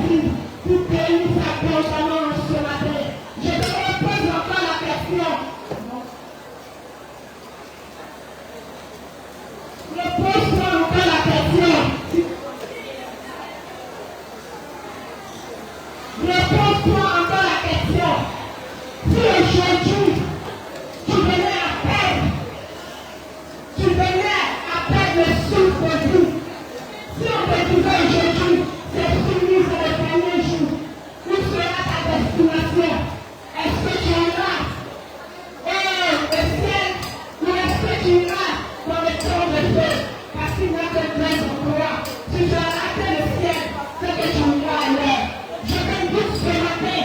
décide pour bénir sa conscience ce matin. Je te repose encore la question. Repose-toi encore la question. Repose-toi encore la question. Si aujourd'hui, tu venais à perdre le souffle de vie, si on te disait aujourd'hui, c'est fini, c'est le dernier jour, où sera ta destination? Est-ce que tu iras au ciel ou est-ce que tu iras dans le temps de feu? Parce qu'il n'y a que grâce en toi. Si tu as raté le ciel, c'est que tu iras ailleurs. Je t'invite ce matin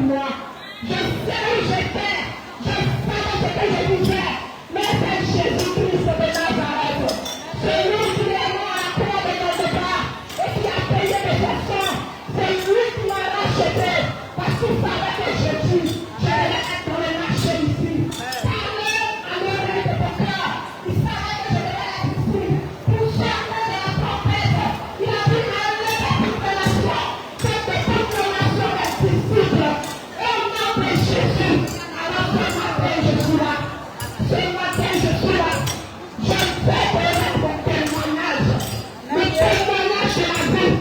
moi. Je sais où j'étais. Je savais ce que je disais. Mais c'est Jésus-Christ de Nazareth. C'est lui qui est mort à la croix de Golgotha et qui a payé mes personnes. C'est lui qui m'a racheté. Parce qu'il savait que Jésus, je devais être dans le marché ici. Parlez à l'oreille de ton cœur. Il savait que je devais être ici. Pour chanter de la trompette. Il a dit aller à toute la nation. C'est de toute la nation est disciple. Et au nom de Jésus, alors ce matin je suis là. Ce matin je suis là. Je vais donner mon témoignage. Le témoignage de la vie.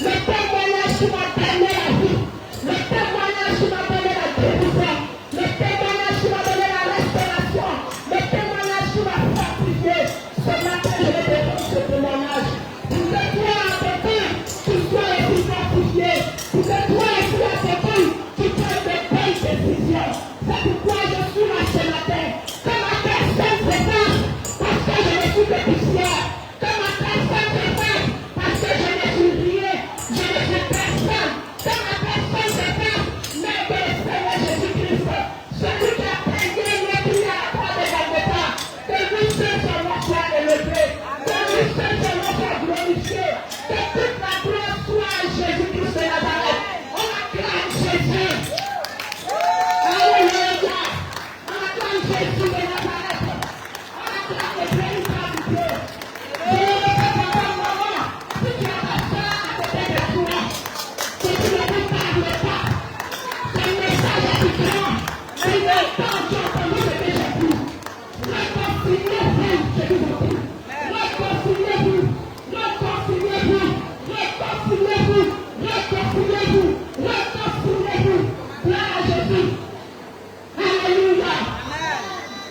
Le témoignage qui m'a donné la vie. Le témoignage qui m'a donné la guérison. Le témoignage qui m'a donné la restauration. Le témoignage qui m'a fortifié. Ce matin je vais donner ce témoignage. Pour que toi à tes temps, tu sois aussi fortifié. Pour que toi aussi à tes temps, tu prennes de belles décisions. C'est pourquoi je suis là ce matin. Que ma personne se fasse parce que je ne suis que poussière. Que ma personne se fasse parce que je ne suis rien. Je ne suis personne. Que ma personne se fasse, mais que le Seigneur Jésus-Christ, celui qui a payé le prix à la croix de Golgotha, que lui seul son nom soit élevé, que lui seul son nom soit glorifié, que toute la gloire soit à Jésus-Christ de Nazareth. On acclame Jésus. Alléluia. On acclame Jésus de Nazareth. On acclame le véritable Dieu. Je ne veux pas savoir maman, si tu as ta soeur à côté de toi, si tu ne lui parles pas, c'est un message différent. Mais il est temps, tu as entendu ce que j'ai dit. Réconciliez-vous, je vous en prie. Réconciliez-vous, réconciliez-vous, réconciliez-vous, réconciliez-vous, réconciliez-vous. Gloire à Jésus. Alléluia.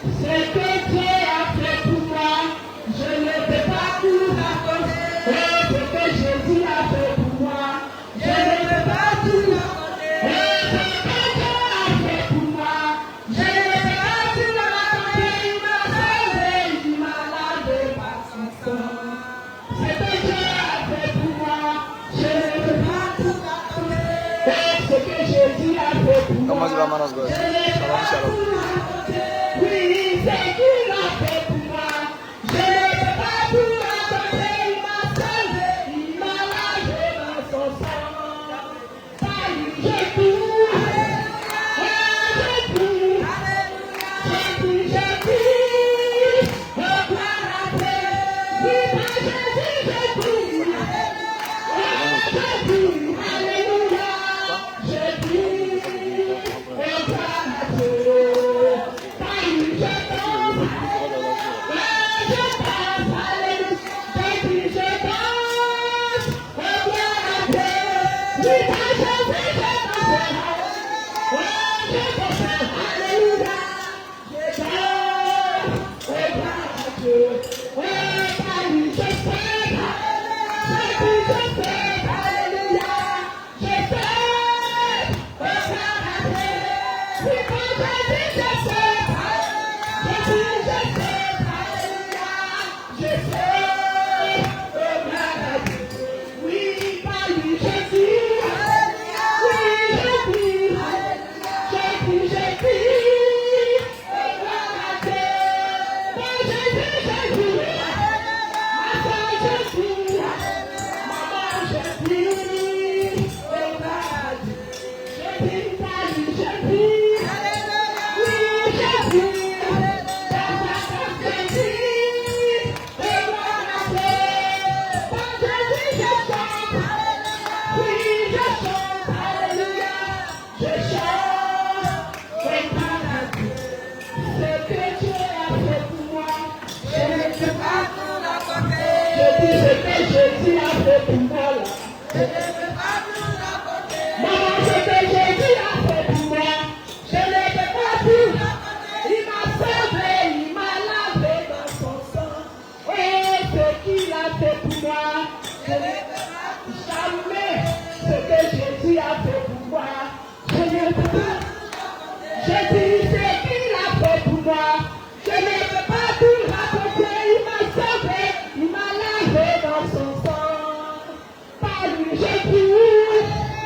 Ce que Dieu a fait pour moi, je ne peux pas tout raconter. Et ce que Jésus a fait pour moi, je ne peux pas tout raconter. Et ce que Dieu a fait pour moi, je ne peux pas tout raconter. Il m'a sauvé, il m'a lavé par son sang. Ce que Dieu a fait pour moi, je ne peux pas tout raconter. Et ce que Jésus a fait pour moi, je ne peux pas tout raconter. Oui, c'est qu'il a fait pour moi. Je ne peux pas tout raconter. Il m'a sauvé, il m'a lavé dans son sang. Par lui, j'ai tout. J'ai tout. J'ai tout. Oh, gloire à Dieu. Oui, par Jésus, j'ai tout. J'ai tout. Alléluia. J'ai tout. Oh, gloire à Dieu. Par lui, j'ai tout. Je danse, alléluia. J'ai dit, je danse. Oh, gloire à Dieu. Oui, par Jésus, je danse. Oh, je danse, alléluia. Je danse. Oh, gloire à Dieu. Oh, par lui, je fais. J'ai dit, je fais, alléluia. Je fais. Oh, gloire à Dieu. Oui, par Jésus, je fais. Je dis, je fais, alléluia. Je fais. Oh, gloire à Dieu. Oui, par lui, je dis. Oui, je dis. Je dis, je dis. Oh, gloire à Dieu. Moi, je dis, je dis. Ma soeur, je dis. Maman, je dis. Oh, gloire à Dieu. Je dis, par lui, je dis. Oui, je dis. Dans sa cause, je dis. Oh, gloire à Dieu. Par Jésus, je chante. Oui, je chante. Alléluia. Je chante. Oh, gloire à Dieu. Ce que Dieu a fait pour moi, je ne peux pas tout raconter. Je dis ce que Jésus a fait pour moi. Je ne peux pas tout raconter. Maman, ce que Jésus a fait pour moi, je ne peux pas tout raconter. Il m'a sauvé, il m'a lavé dans son sang. Et ce qu'il a fait pour moi, je ne peux pas jamais ce que Jésus a fait pour moi. Je ne peux pas. Je dis ce qu'il a fait pour moi. Je ne peux pas tout raconter. Il m'a sauvé, il m'a lavé dans son sang. Par lui, j'ai tout.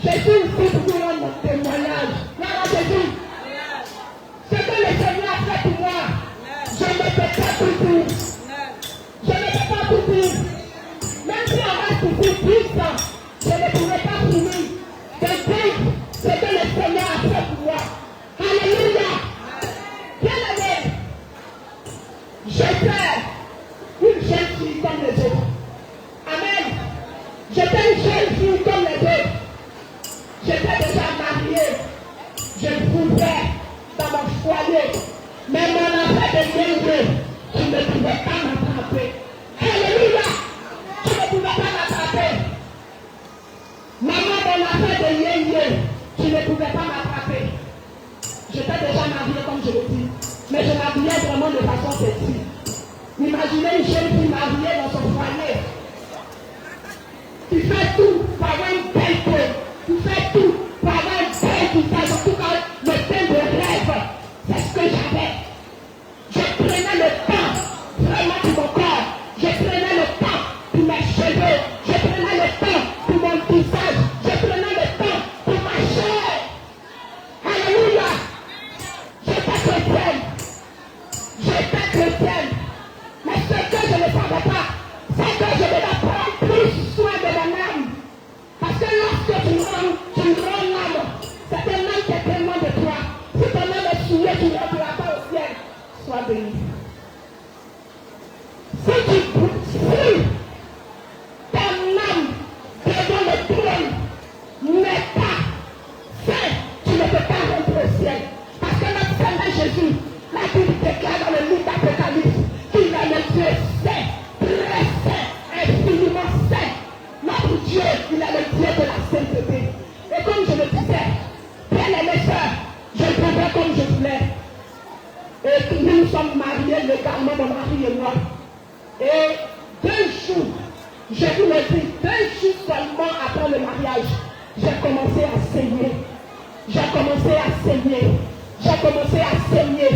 Je suis ici pour vous rendre mon témoignage. Voilà Jésus. Ce que le Seigneur a fait pour moi, je ne peux pas tout dire. Je ne peux pas tout dire. Même si on reste ici 10 ans, je ne pourrai pas finir de dire ce que le Seigneur a fait pour moi. Alléluia. Bien aimé, j'étais une jeune fille comme les autres. Amen. J'étais une jeune fille comme les autres. J'étais déjà mariée. Je vivais dans mon foyer. Mais mon affaire de Dieu, tu ne pouvais pas m'attraper. Alléluia. Tu ne pouvais pas m'attraper. Maman, mon affaire de Dieu, tu ne pouvais pas m'attraper. J'étais déjà mariée, comme je le dis. Mais je m'habillais vraiment de façon sexy. Imaginez une jeune fille mariée dans son foyer. Tu fais tout par un bel peu. Tu fais tout par un bel visage. En tout cas, le thème de rêve, c'est ce que j'avais. Je prenais le temps vraiment pour mon corps. Je prenais le temps pour mes cheveux. Je prenais le temps pour mon visage. Je prenais le temps pour ma chair. Alléluia. J'étais chrétienne. J'étais chrétienne. Mais ce que je ne savais pas, c'est que je devais prendre plus soin de mon âme. Parce que lorsque tu rends l'âme, c'est un âme qui est tellement de toi. Si ton âme est souillée, tu ne rentreras pas au ciel. Sois béni. Si tu fouilles ton âme devant le trône, n'est pas saint, tu ne peux pas rentrer au ciel. Parce que notre Seigneur Jésus, la Bible déclare dans le livre d'Apocalypse, qu'il est le Dieu saint, très saint, infiniment saint. Notre Dieu, il est le Dieu de la sainteté. Et comme je le disais, bien aimés sœurs, je vivais comme je voulais. Et nous sommes mariés légalement, mon mari et moi. Et 2 jours, je vous le dis, 2 jours seulement après le mariage, j'ai commencé à saigner. J'ai commencé à saigner. J'ai commencé à saigner.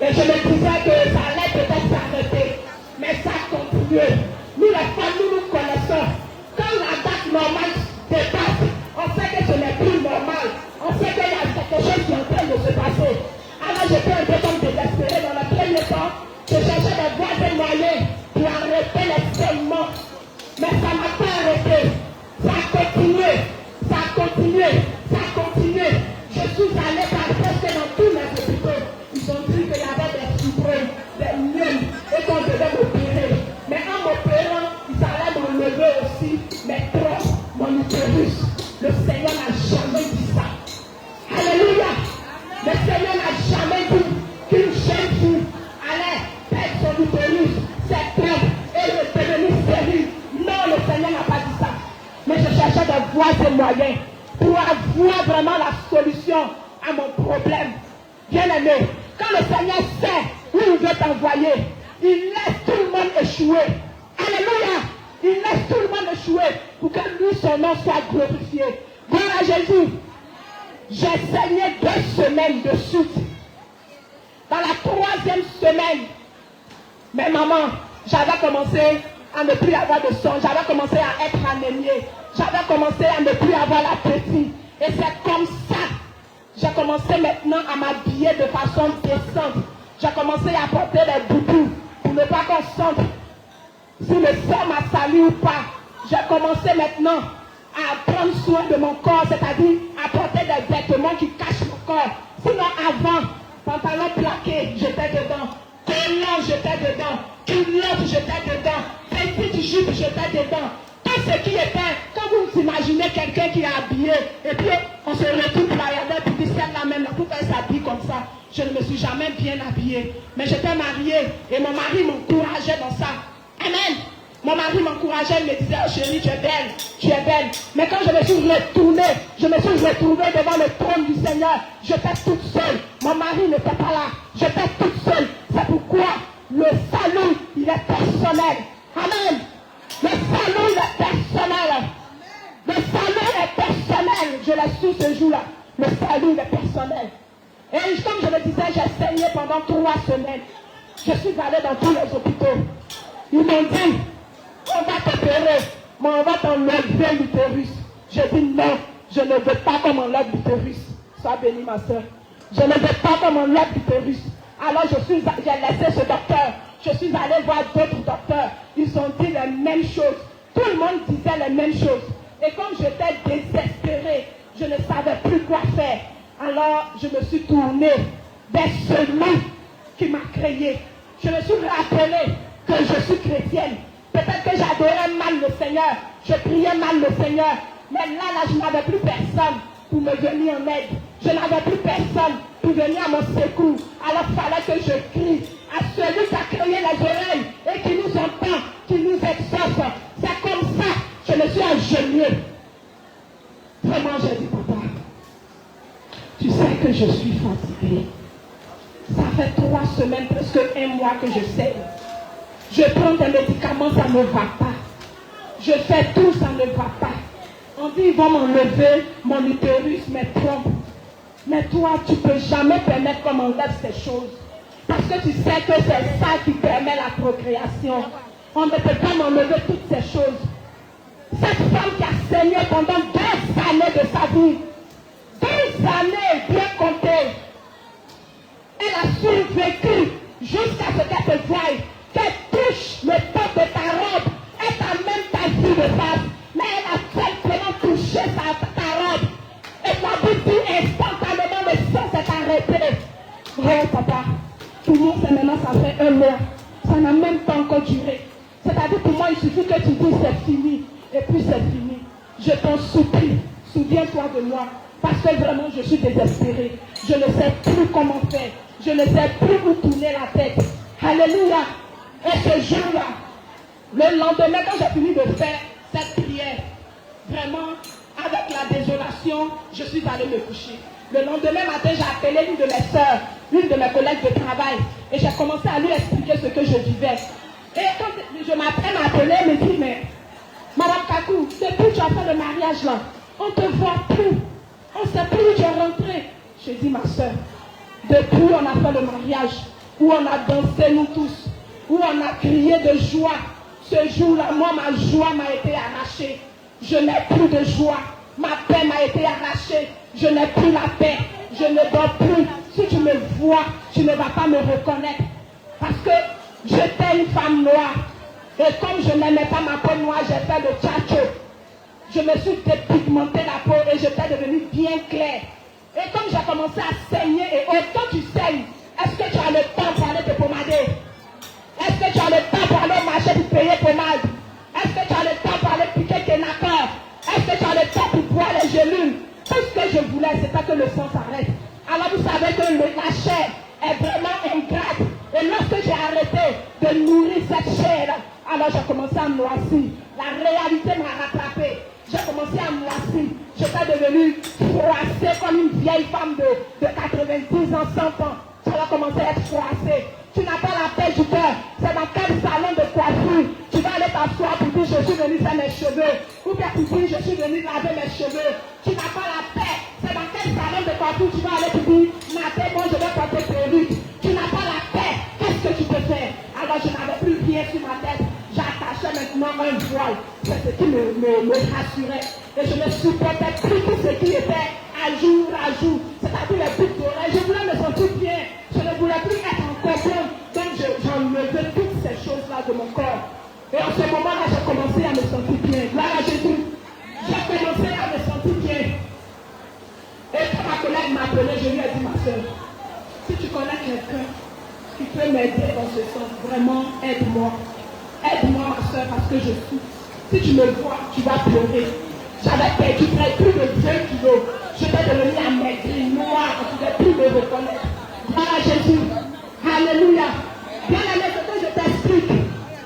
Et je me disais que ça allait peut-être s'arrêter. Mais ça a continué. Nous les femmes, nous connaissons. Quand la date normale dépasse, on sait que ce n'est plus normal. On sait qu'il y a quelque chose qui est en train de se passer. Alors j'étais un peu comme désespéré dans le premier temps. Je cherchais des voies et moyens pour arrêter les saignements. Mais ça ne m'a pas arrêté. Ça a continué. Ça a continué. Ça a continué. Je suis allé presque dans tous les hôpitaux. Ils ont dit qu'il y avait des fibromes, des myèmes et qu'on devait m'opérer. Mais en m'opérant, ils allaient m'enlever aussi mes troncs, mon utérus. Le Seigneur n'a jamais dit ça. Alléluia. Le Seigneur n'a jamais dit qu'une jeune fille allait perdre son utérus, ses troncs et le devenir stérile. Non, le Seigneur n'a pas dit ça. Mais je cherchais des voies et moyens pour avoir vraiment la solution à mon problème. Bien aimé, quand le Seigneur sait où il veut t'envoyer, il laisse tout le monde échouer. Alléluia. Il laisse tout le monde échouer pour que lui, son nom soit glorifié. Gloire à Jésus. J'ai saigné 2 semaines de suite. Dans la 3e semaine, mais maman, j'avais commencé à ne plus avoir de sang. J'avais commencé à être anémiée. J'avais commencé à ne plus avoir l'appétit. Et c'est comme ça. J'ai commencé maintenant à m'habiller de façon décente. J'ai commencé à porter des boubous pour ne pas qu'on sente si le sang m'a sali ou pas. J'ai commencé maintenant à prendre soin de mon corps, c'est-à-dire à porter des vêtements qui cachent mon corps. Sinon avant, pantalon plaqué, j'étais dedans. Collant, j'étais dedans. Culotte, j'étais dedans. Petite jupe, j'étais dedans. Tout ce qui était, quand vous imaginez quelqu'un qui est habillé, et puis on se retrouve là, et puis celle-là même, pourquoi elle s'habille comme ça? Je ne me suis jamais bien habillée. Mais j'étais mariée et mon mari m'encourageait dans ça. Amen. Mon mari m'encourageait, il me disait, oh chérie, tu es belle, tu es belle. Mais quand je me suis retournée, je me suis retrouvée devant le trône du Seigneur. J'étais toute seule. Mon mari n'était pas là. J'étais toute seule. C'est pourquoi le salut, il est personnel. Amen. Le salut est personnel. Le salut est personnel. Je l'ai su ce jour-là. Le salut est personnel. Et comme je le disais, j'ai saigné pendant 3 semaines. Je suis allée dans tous les hôpitaux. Ils m'ont dit, on va t'opérer, mais on va t'enlever l'utérus. J'ai dit non, Je ne veux pas qu'on m'enlève l'utérus. Sois bénie, ma soeur. Je ne veux pas qu'on m'enlève l'utérus. Alors j'ai laissé ce docteur. Je suis allée voir d'autres docteurs. Ils ont dit les mêmes choses. Tout le monde disait les mêmes choses. Et comme j'étais désespérée, je ne savais plus quoi faire. Alors je me suis tournée vers celui qui m'a créé. Je me suis rappelé que je suis chrétienne. Peut-être que j'adorais mal le Seigneur. Je priais mal le Seigneur. Mais là, je n'avais plus personne pour me venir en aide. Je n'avais plus personne pour venir à mon secours. Alors il fallait que je crie à celui qui a créé les oreilles et qui nous entend, qui nous exauce. C'est comme ça que je me suis agenouillée. Vraiment, j'ai dit, papa, tu sais que je suis fatiguée. Ça fait 3 semaines, presque 1 mois que je sais. Je prends des médicaments, ça ne va pas. Je fais tout, ça ne va pas. On dit, ils vont m'enlever mon utérus, mes trompes. Mais toi, tu ne peux jamais permettre qu'on m'enlève ces choses. Parce que tu sais que c'est ça qui permet la procréation. On ne peut pas m'enlever toutes ces choses. Cette femme qui a saigné pendant 2 années de sa vie, 2 années bien comptées, elle a survécu jusqu'à ce qu'elle te voie, qu'elle touche le top de ta robe, elle t'a même pas vu de face, mais elle a simplement touché ta robe. Et la Bible dit instantanément le sang s'est arrêté. Oh papa, pour moi c'est maintenant ça fait 1 mois, ça n'a même pas encore duré. C'est-à-dire pour moi il suffit que tu dises c'est fini, et puis c'est fini. Je t'en supplie, souviens-toi de moi, parce que vraiment je suis désespérée. Je ne sais plus comment faire. Je ne sais plus où tourner la tête. Alléluia. Et ce jour-là, le lendemain, quand j'ai fini de faire cette prière, vraiment, avec la désolation, je suis allée me coucher. Le lendemain matin, j'ai appelé une de mes soeurs, une de mes collègues de travail, et j'ai commencé à lui expliquer ce que je vivais. Et quand je m'apprête à appeler, elle me dit, mais Madame Kakou, depuis que tu as fait le mariage là, on ne te voit plus. On ne sait plus où tu es rentrée. J'ai dit, ma soeur, depuis on a fait le mariage, où on a dansé nous tous, où on a crié de joie, ce jour-là, moi, ma joie m'a été arrachée. Je n'ai plus de joie. Ma paix m'a été arrachée. Je n'ai plus la paix. Je ne dors plus. Si tu me vois, tu ne vas pas me reconnaître. Parce que j'étais une femme noire. Et comme je n'aimais pas ma peau noire, j'ai fait le tchatcho. Je me suis dépigmenté la peau et j'étais devenue bien claire. Et comme j'ai commencé à saigner, et autant tu saignes, est-ce que tu as le temps pour aller te pomader? Est-ce que tu as le temps pour aller au marché pour payer pommade? Est-ce que tu as le temps pour aller piquer tes nappeurs? Est-ce que tu as le temps pour boire les gélules? Tout ce que je voulais, c'est pas que le sang s'arrête. Alors vous savez que la chair est vraiment ingrate. Et lorsque j'ai arrêté de nourrir cette chair, alors j'ai commencé à me noircir. La réalité m'a rattrapé. J'ai commencé à me noircir. J'étais devenue froissée comme une vieille femme de 90 ans, 100 ans. J'avais commencé à être froissée. Tu n'as pas la paix du cœur. C'est dans quel salon de coiffure tu vas aller t'asseoir pour dire je suis venu faire mes cheveux. Ou bien pour dire je suis venu laver mes cheveux. Tu n'as pas la paix. C'est dans quel salon de coiffure tu vas aller pour dire Matin, moi je vais porter perruque. Tu n'as pas la paix. Qu'est-ce que tu peux faire? Alors je n'avais plus rien sur ma tête. J'attachais maintenant un voile. C'est ce qui me rassurait. Et je ne supportais plus tout ce qui était à jour. C'est-à-dire les boucles d'oreilles. Je voulais me sentir bien. Je ne voulais plus être en complet. Donc j'enlevais toutes ces choses-là de mon corps. Et en ce moment-là, j'ai commencé à me sentir bien. Gloire à Jésus. J'ai commencé à me sentir bien. Et quand ma collègue m'a appelé, je lui ai dit, ma soeur, si tu connais quelqu'un qui peut m'aider dans ce sens, vraiment, aide-moi. Aide-moi, ma soeur, parce que je souffre. Si tu me vois, tu vas pleurer. J'avais perdu près plus de 2 kilos. Je vais devenir amaigrie, noire, tu ne pouvais plus me reconnaître. Gloire à Jésus. Alléluia. Bien aimé, ce que je t'explique,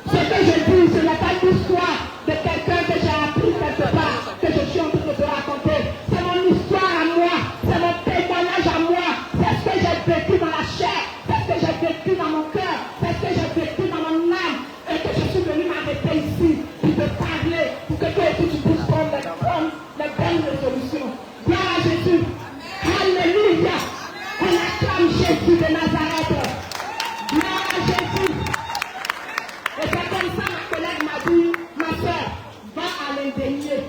ce que je dis, ce n'est pas l'histoire de quelqu'un que j'ai appris quelque part, que je suis en train de te raconter. C'est mon histoire à moi, c'est mon témoignage à moi, c'est ce que j'ai vécu dans la chair, c'est ce que j'ai vécu dans mon cœur, c'est ce que j'ai vécu dans mon âme, et que je suis venu m'arrêter ici, pour te parler, pour que toi aussi tu puisses prendre les bonnes résolutions. Gloire à Jésus. Alléluia. On acclame Jésus de Nazareth. Gloire à Jésus. Et c'est comme ça ma collègue m'a dit, ma soeur, va à l'indénier.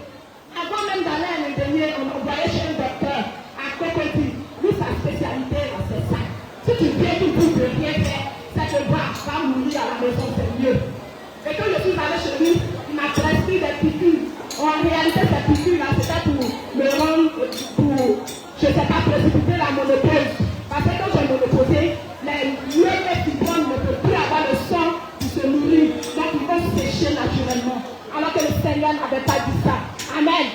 Avant même d'aller à l'indénier, on envoyait En réalité, cette piqûre-là, c'était pour me rendre, je ne sais pas, précipiter la monopause. Parce que quand j'ai monoposé, les fibromes ne peuvent plus avoir le sang qui se nourrit. Donc, ils vont sécher naturellement. Alors que le Seigneur n'avait pas dit ça. Amen.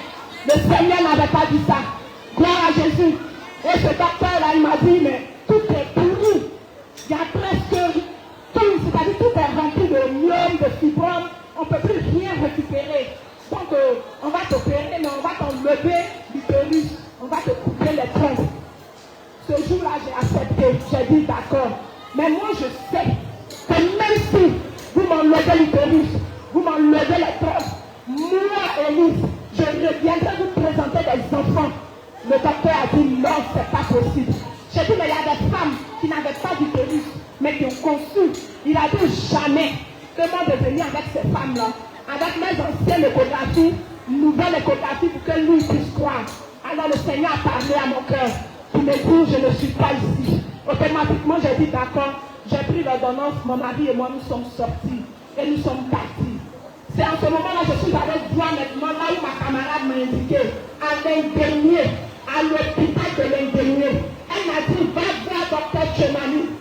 Le Seigneur n'avait pas dit ça. Gloire à Jésus. Et ce docteur-là, il m'a dit, mais tout est pourri. Il y a presque tout, c'est-à-dire tout est rempli de myome, de fibromes. On ne peut plus rien récupérer. Donc, on va t'opérer, mais on va t'enlever l'utérus. On va te couper les troncs. Ce jour-là, j'ai accepté. J'ai dit d'accord. Mais moi, je sais que même si vous m'enlevez l'utérus, vous m'enlevez les troncs, moi, Élise, je reviendrai vous présenter des enfants. Le docteur a dit non, c'est pas possible. J'ai dit, mais il y a des femmes qui n'avaient pas d'utérus, mais qui ont conçu. Il a dit jamais. Demande de venir avec ces femmes-là, avec mes anciennes échographies, nouvelles échographies pour que lui puisse croire. Alors le Seigneur a parlé à mon cœur. Il me dit, je ne suis pas ici. Automatiquement, j'ai dit d'accord. J'ai pris l'ordonnance, mon mari et moi, nous sommes sortis et nous sommes partis. C'est en ce moment-là que je suis allée voir maintenant là où ma camarade m'a indiqué, à l'Indénié, à l'hôpital de l'Indénié. Elle m'a dit, va voir docteur Chemani.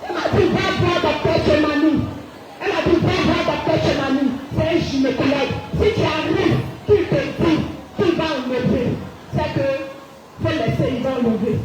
Elle m'a dit, va voir docteur Chemani. Elle m'a dit, va voir docteur Chemani. C'est un gynécologue. Si tu arrives, tu te dis, tu vas enlever. C'est que, faut laisser, il va enlever.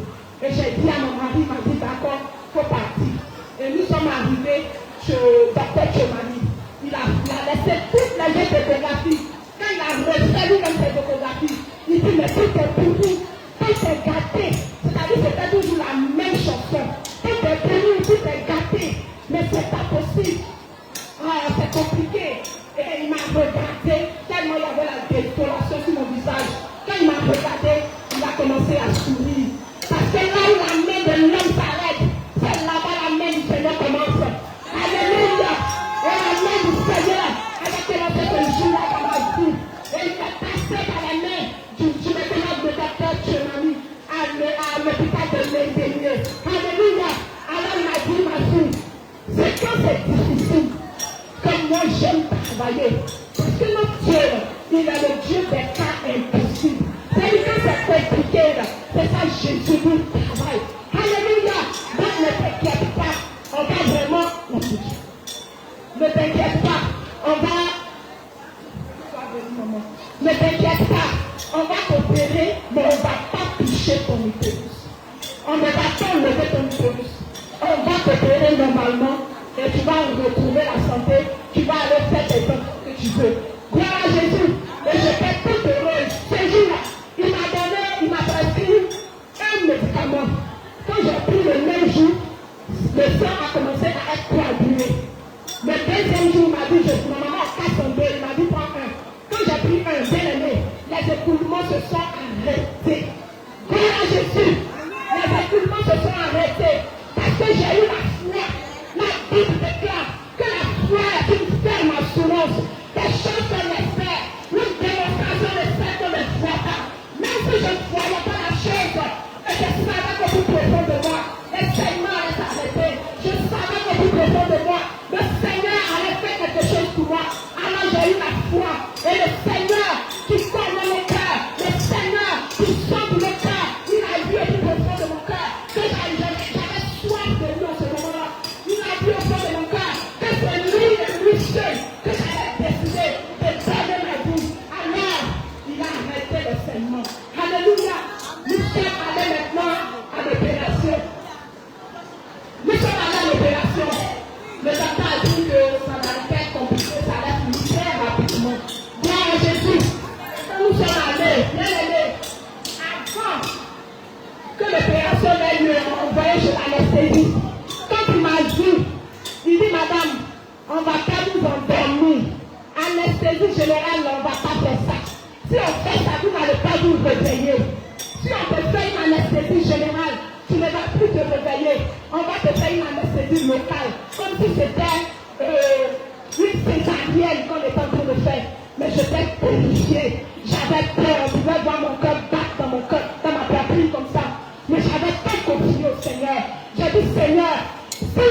Et j'ai dit à mon mari, il m'a dit, d'accord, il faut partir. Et nous sommes arrivés chez docteur Chemani. Il a laissé toutes les échographies. Quand il a refait lui-même ses échographies, il dit, mais tout est pourri, tout est gâté. C'est-à-dire que c'était toujours la même chanson. Tout est pourri, tout est gâté. Mais c'est pas possible. Ah, c'est compliqué. Et il m'a regardé, tellement il y avait la désolation sur mon visage. Quand il m'a regardé, il a commencé à sourire. Parce que là où la main de l'homme s'arrête, c'est là-bas la main du Seigneur commence. Alléluia. Et la main du Seigneur, elle a commencé ce jour-là dans ma vie. Et il m'a passé par la main du médecin de docteur Chemani à l'hôpital de l'Indénié. Alléluia. Alors il m'a dit, ma fille, c'est quand c'est difficile que moi j'aime travailler. Parce que notre Dieu, il est le Dieu des cas impossibles. C'est quand c'est compliqué, c'est ça Jésus nous travaille. Alléluia. Donc ne t'inquiète pas, on va vraiment l'appliquer. Ne t'inquiète pas, on va. Ne t'inquiète pas, on va t'opérer, mais on ne va pas toucher ton utérus. On ne va pas enlever ton utérus. On va t'opérer normalement et tu vas retrouver la santé. Tu vas aller faire les enfants que tu veux. Gloire à Jésus. Et j'étais toute heureuse. Ce jour-là, il m'a prescrit un médicament. Quand j'ai pris le même jour, le sang a commencé à être coagulé. Le deuxième jour, il m'a dit, ma maman a 402, il m'a dit, prends un. Quand j'ai pris un, bien aimé, les écoulements se sont arrêtés. Gloire à Jésus. Les écoulements se sont arrêtés. Parce que j'ai eu la foi. La Bible déclare que la foi est une ferme assurance. Des choses qu'on espère. Une démonstration de ce qu'on ne voit pas. Même si je ne voyais pas la chose, et je savais qu'au plus profond de moi, le Seigneur allait s'arrêter. Je savais qu'au plus profond de moi, le Seigneur allait faire quelque chose pour moi. Alors j'ai eu la foi. Et le Seigneur qui connaît mon cœur, le Seigneur qui sonde le cœur, il a vu au plus profond de mon cœur que j'avais soif de lui en ce moment-là. Il a vu au fond de mon cœur que c'est lui et lui seul que j'avais décidé de donner ma vie. Alors, il a arrêté le saignement. Alléluia. Nous sommes allés maintenant à l'opération. Nous sommes allés à l'opération. Le docteur a dit que ça allait être compliqué, ça allait finir très rapidement. Gloire à Jésus. Nous sommes allés, bien aimés, avant que l'opération ait lieu, on m'a envoyé chez l'anesthésiste. Quand il m'a dit, il dit, madame, on ne va pas vous endormir. Anesthésie générale, on ne va pas faire ça. Si on fait ça, vous n'allez pas vous réveiller. Si on te fait une anesthésie générale, tu ne vas plus te réveiller. On va te faire une anesthésie locale. Comme si c'était une césarienne qu'on est en train de faire. Mais j'étais terrifiée. J'avais peur. On pouvait voir mon cœur battre dans mon cœur, dans ma poitrine comme ça. Mais j'avais pas confié au Seigneur. J'ai dit, Seigneur, si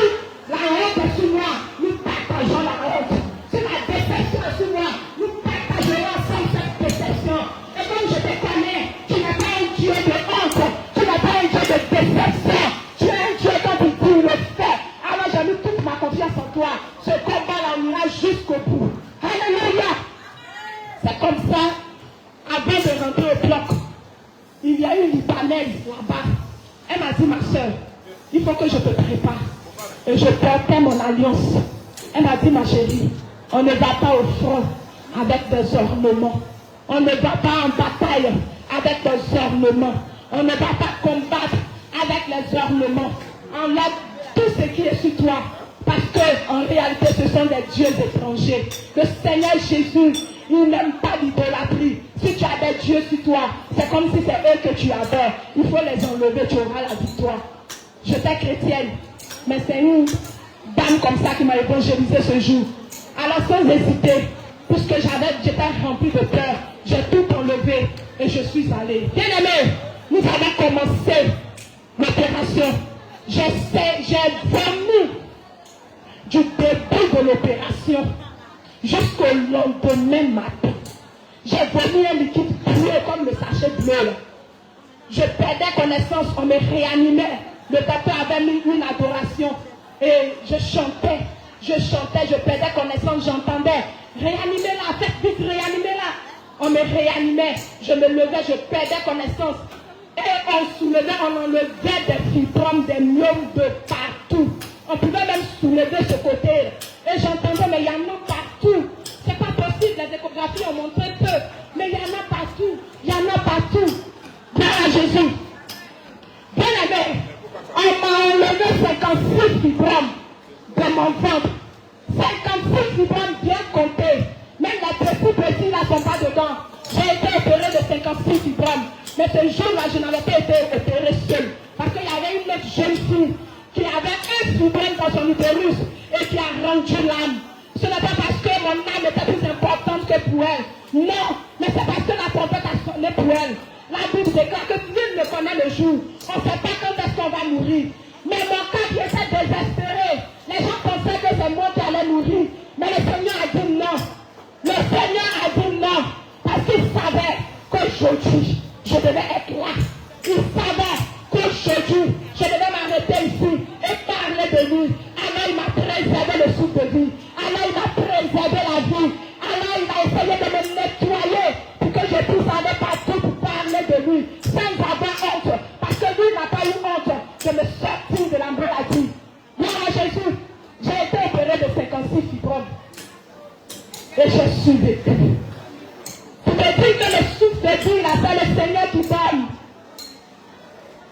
la honte est sur moi, nous partageons la honte. Si la déception est sur moi, nous partagerons ça C'est comme ça, avant de rentrer au bloc, il y a une Libanaise là-bas. Elle m'a dit, ma soeur, il faut que je te prépare. Et je portais mon alliance. Elle m'a dit, ma chérie, on ne va pas au front avec des ornements. On ne va pas en bataille avec des ornements. On ne va pas combattre avec les ornements. Enlève tout ce qui est sur toi. Parce qu'en réalité, ce sont des dieux étrangers. Le Seigneur Jésus, il n'aime pas l'idolâtrie. Si tu as des dieux sur toi, c'est comme si c'est eux que tu adores. Il faut les enlever, tu auras la victoire. J'étais chrétienne, mais c'est une dame comme ça qui m'a évangélisé ce jour. Alors sans hésiter, puisque j'étais remplie de peur, j'ai tout enlevé et je suis allée. Bien aimé, nous avons commencé l'opération. J'ai vomi du début de l'opération jusqu'au lendemain matin. J'ai vomi un liquide bleu comme le sachet bleu là. Je perdais connaissance, on me réanimait. Le docteur avait mis une adoration et je chantais, je perdais connaissance, j'entendais. Réanimez-la, faites vite, réanimez-la. On me réanimait, je me levais, je perdais connaissance. Et on soulevait, on enlevait des fibromes, des myomes de partout. On pouvait même soulever ce côté. Et j'entendais, mais il y en a partout. C'est pas possible, les échographies ont montré peu. Mais il y en a partout, il y en a partout. Gloire à Jésus. Bien aimé, on m'a enlevé 56 fibromes de mon ventre. 56 fibromes bien comptés. Même les petits là ne sont pas dedans. J'ai été opéré de 56 fibromes. Mais ce jour-là, je n'avais pas été opéré seul. Parce qu'il y avait une autre jeune fille qui avait un fibrome dans son utérus et qui a rendu l'âme. Ce n'est pas parce que mon âme était plus importante que pour elle. Non, mais c'est parce que la tempête a sonné pour elle. La Bible déclare que nul ne connaît le jour. On ne sait pas quand est-ce qu'on va mourir. Mais mon cas qui était désespéré, les gens pensaient que c'est moi qui allais mourir. Mais le Seigneur a dit non. Le Seigneur a dit non. Parce qu'il savait qu'aujourd'hui, je devais être là. Il savait qu'aujourd'hui, je devais m'arrêter ici et parler de lui. Alors il m'a préservé le souffle de vie. Alors il m'a préservé la vie. Alors il a essayé de me nettoyer pour que je puisse aller partout pour parler de lui sans avoir honte. Parce que lui n'a pas eu honte de me sortir de la maladie. Gloire à Jésus. J'ai été opéré de 56 fibromes. Et je suis vécu. Tu me dis que le souffle de vie, là, c'est le Seigneur qui donne.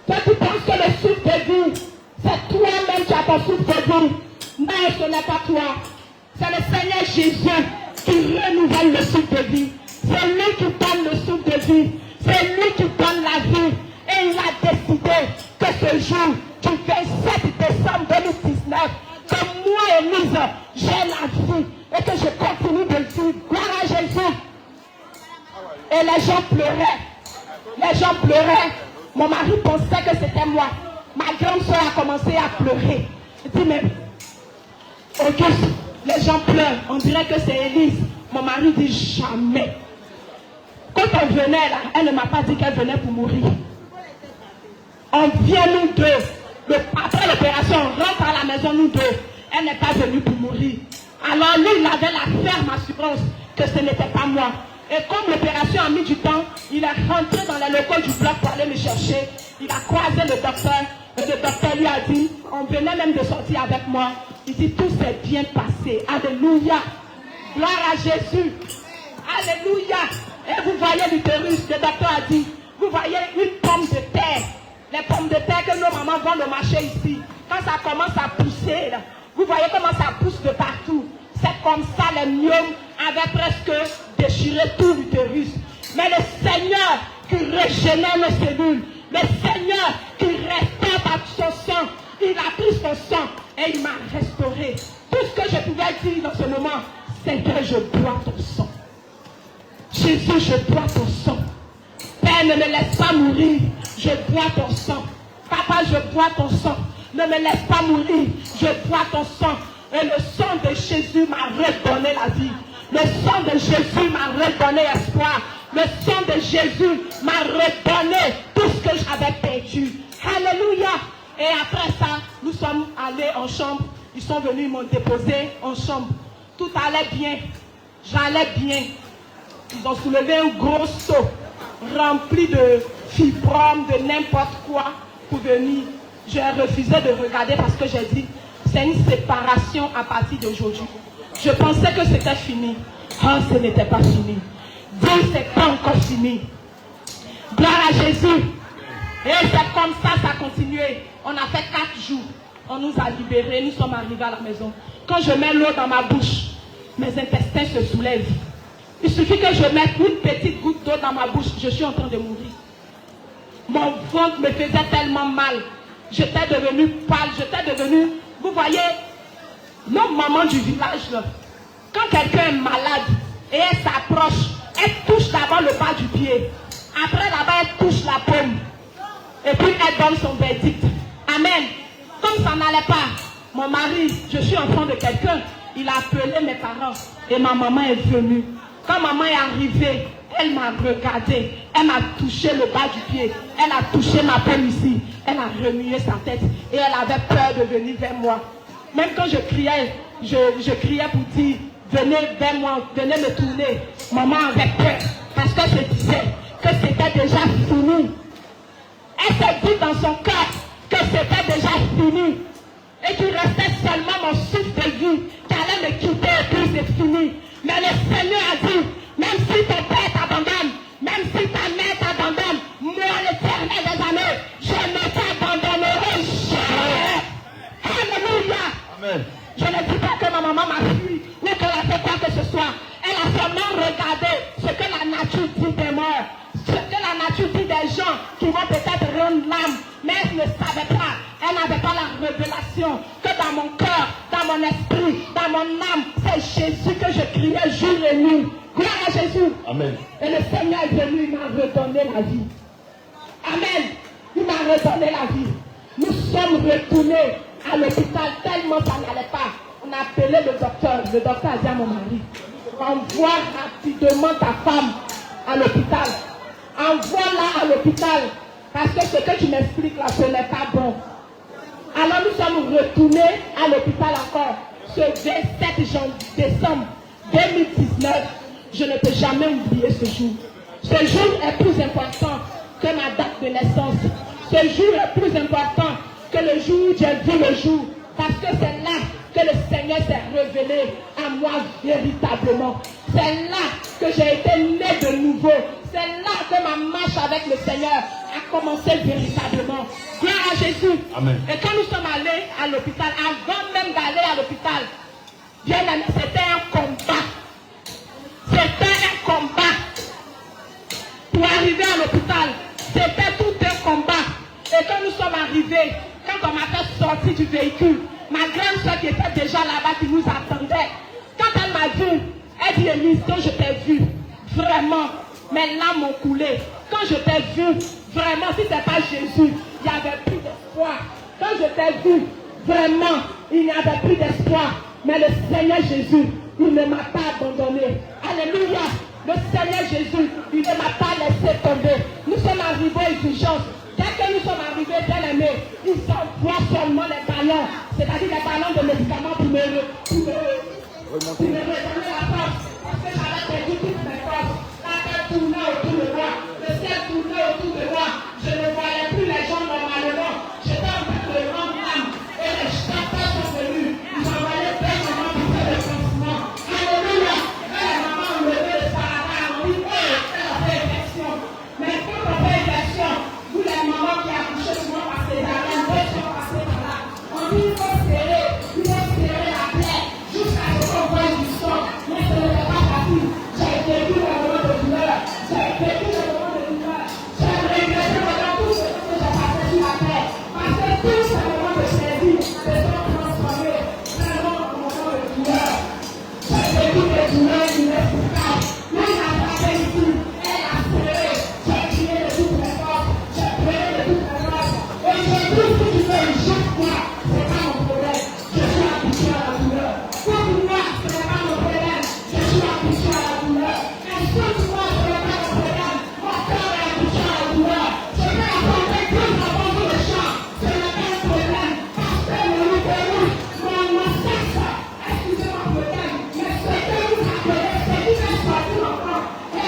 Toi, tu penses que le souffle de vie, c'est toi-même qui as ton souffle de vie. Non, ce n'est pas toi. C'est le Seigneur Jésus qui renouvelle le souffle de vie. C'est lui qui donne le souffle de vie. C'est lui qui donne la vie. Et il a décidé que ce jour, du 27 décembre 2019, que moi, Élise, j'ai la vie et que je continue de vivre. Gloire à Jésus. Et les gens pleuraient. Les gens pleuraient. Mon mari pensait que c'était moi. Ma grande soeur a commencé à pleurer. Elle dit, mais Auguste, les gens pleurent. On dirait que c'est Élise. Mon mari dit jamais. Quand on venait là, elle ne m'a pas dit qu'elle venait pour mourir. On vient nous deux. Après l'opération, on rentre à la maison nous deux. Elle n'est pas venue pour mourir. Alors lui, il avait la ferme assurance que ce n'était pas moi. Et comme l'opération a mis du temps, il est rentré dans les locaux du bloc pour aller me chercher. Il a croisé le docteur. Et le docteur lui a dit, on venait même de sortir avec moi. Il dit, tout s'est bien passé. Alléluia. Gloire à Jésus. Alléluia. Et vous voyez l'utérus, le docteur a dit, vous voyez une pomme de terre. Les pommes de terre que nos mamans vendent au marché ici. Quand ça commence à pousser, là, vous voyez comment ça pousse de partout. C'est comme ça, les myomes avaient presque déchiré tout l'utérus. Mais le Seigneur qui régénère nos cellules, le Seigneur qui restaure son sang, il a pris son sang et il m'a restauré. Tout ce que je pouvais dire dans ce moment, c'est que je bois ton sang. Jésus, je bois ton sang. Père, ne me laisse pas mourir, je bois ton sang. Papa, je bois ton sang. Ne me laisse pas mourir, je bois ton sang. Et le sang de Jésus m'a redonné la vie. Le sang de Jésus m'a redonné espoir. Le sang de Jésus m'a redonné tout ce que j'avais perdu. Alléluia. Et après ça, nous sommes allés en chambre. Ils sont venus, ils m'ont déposé en chambre. Tout allait bien. J'allais bien. Ils ont soulevé un gros seau rempli de fibromes, de n'importe quoi pour venir. J'ai refusé de regarder parce que j'ai dit, c'est une séparation à partir d'aujourd'hui. Je pensais que c'était fini. Oh, ce n'était pas fini. Dieu, c'est pas encore fini. Gloire à Jésus. Et c'est comme ça a continué. On a fait 4 jours. On nous a libérés. Nous sommes arrivés à la maison. Quand je mets l'eau dans ma bouche, mes intestins se soulèvent. Il suffit que je mette une petite goutte d'eau dans ma bouche. Je suis en train de mourir. Mon ventre me faisait tellement mal. J'étais devenue pâle. J'étais devenue... Vous voyez, nos mamans du village, là, quand quelqu'un est malade et elle s'approche, elle touche d'abord le bas du pied. Après, là-bas, elle touche la paume. Et puis, elle donne son verdict. Amen. Comme ça n'allait pas, mon mari, je suis enfant de quelqu'un, il a appelé mes parents. Et ma maman est venue. Quand maman est arrivée, elle m'a regardé. Elle m'a touché le bas du pied. Elle a touché ma paume ici. Elle a remué sa tête. Et elle avait peur de venir vers moi. Même quand je criais, je criais pour dire, venez vers moi, venez me tourner. Maman avait peur. Parce que je disais que c'était déjà fini. Elle s'est dit dans son cœur que c'était déjà fini. Et qu'il restait seulement mon souffle de vie qui allait me quitter et puis c'est fini. Mais le Seigneur a dit, même si ton père t'abandonne, même si ta mère t'abandonne, moi l'Éternel des années, je ne t'abandonnerai jamais. Alléluia. Amen. Je ne dis pas que ma maman m'a fui ou qu'elle a fait quoi que ce soit. Elle a seulement regardé ce que la nature dit des morts. Ce que la nature dit des gens qui vont peut-être rendre l'âme. Mais elle ne savait pas. Elle n'avait pas la révélation que dans mon cœur, dans mon esprit, dans mon âme, c'est Jésus que je criais jour et nuit. Gloire à Jésus. Amen. Et le Seigneur est venu, il m'a redonné la vie. Amen. Il m'a redonné la vie. Nous sommes retournés à l'hôpital tellement ça n'allait pas. On a appelé le docteur. Le docteur a dit à mon mari, envoie rapidement ta femme à l'hôpital. Envoie-la à l'hôpital. Parce que ce que tu m'expliques là, ce n'est pas bon. Alors nous sommes retournés à l'hôpital encore. Ce 27 décembre 2019, je ne peux jamais oublier ce jour. Ce jour est plus important que ma date de naissance. Ce jour est plus important que le jour où j'ai vu le jour. Parce que c'est là que le Seigneur s'est révélé à moi véritablement. C'est là que j'ai été né de nouveau. C'est là que ma marche avec le Seigneur a commencé véritablement. Gloire à Jésus. Amen. Et quand nous sommes allés à l'hôpital, avant même d'aller à l'hôpital, bien aimé, c'était un combat. C'était un combat. Pour arriver à l'hôpital, c'était tout un combat. Et quand nous sommes arrivés, quand on m'a fait sortir du véhicule, ma grande soeur qui était déjà là-bas, qui nous attendait, quand elle m'a vu, elle dit, Élise, quand je t'ai vu, vraiment, mes larmes ont coulé. Quand je t'ai vu, vraiment, si ce n'est pas Jésus, il n'y avait plus d'espoir. Quand je t'ai vu, vraiment, il n'y avait plus d'espoir. Mais le Seigneur Jésus, il ne m'a pas abandonné. Alléluia. Le Seigneur Jésus, il ne m'a pas laissé tomber. Nous sommes arrivés aux urgences. Dès que nous sommes arrivés, bien aimés, ils envoient seulement les ballons, c'est-à-dire les ballons de médicaments pour me redonner la force. Parce que j'avais perdu toutes mes forces. La tête tournait autour de moi, le ciel tournait autour de moi. Je ne voyais plus les gens normalement. J'étais en train de rendre l'âme. Et les chapeaux sont venus. Ils envoyaient plein de mamans pour faire le pansement. Alléluia. Et les mamans ont levé le paradis. On dit, oh, elle a fait infection. Mais quand on fait infection, vous les mamans qui accouchent souvent par ces arènes, elles sont passées par là. On dit, il faut serrer la plaie jusqu'à ce qu'on voit du sang. Mais ce n'est pas facile. J'ai vécu le moment de douleur. J'ai vécu le moment de douleur. J'ai regretté pendant tout ce que j'ai passé sur la terre. Parce que tous ces moments de plaisir se sont transformés vraiment en moments de douleur. J'ai vécu des douleurs inexplicables. Nous, on a frappé ici. Elle a serré. J'ai crié de toutes mes forces. J'ai pleuré de toutes mes forces. Aujourd'hui, si tu veux une chaque fois, ce n'est pas mon problème. Je suis habitué à la douleur. Pour moi, ce n'est pas mon problème. Je suis habitué à la douleur. Écoute-moi, ce n'est pas mon problème. Mon corps est habitué à la douleur. Je vais apporter plus avant tout le champ. Ce n'est pas un problème. Parce que le loup, mon sexe, excusez-moi pour le terme, mais ce que vous appelez, c'est qui est sorti l'enfant. Et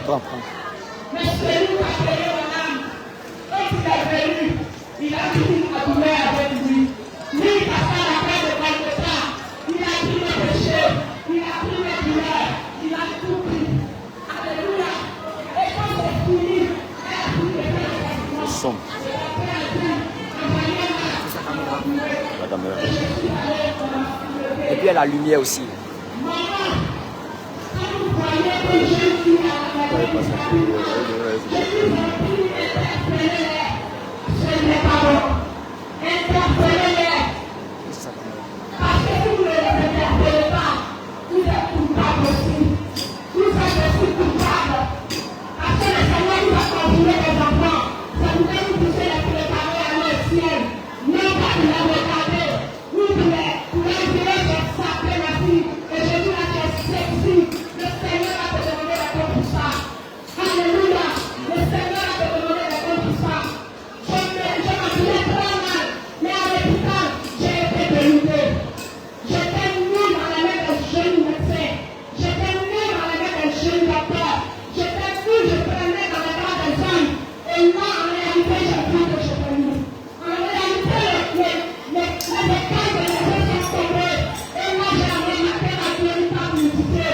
Prends. Mais celui qui a créé mon âme, quand il est venu, il a pris ma douleur avec lui. Lui, il a fait la paix de Golgotha. Il a pris mes péchés, il a pris mes douleurs, il a tout pris. Alléluia. Et quand c'est fini, elle a pris les paix. Le son. Et puis il y a la lumière aussi. Parce que vous ne les interpellez pas, vous êtes coupables aussi. Vous êtes aussi coupables. Parce que le Seigneur vous a confié des enfants. Ça vous fait vous pousser les préparer à le ciel. Non pas de les regarder. Vous voulez dire que ça fait ma fille. Et je dis là que c'est sexy. Le Seigneur va te demander des comptes pour ça. Alléluia. Le Seigneur va te demander des comptes pour ça. Je m'appelais très mal. Mais à l'hôpital, j'ai été délivré. J'étais nul dans la main d'un jeune médecin. J'étais nul dans la main d'un jeune docteur. J'étais nul, je prenais dans les bras des hommes. Et moi, en réalité, j'ai vu que j'étais nul. En réalité, les écailles de la vie sont tombées. Et moi, j'ai remarqué la véritabilité.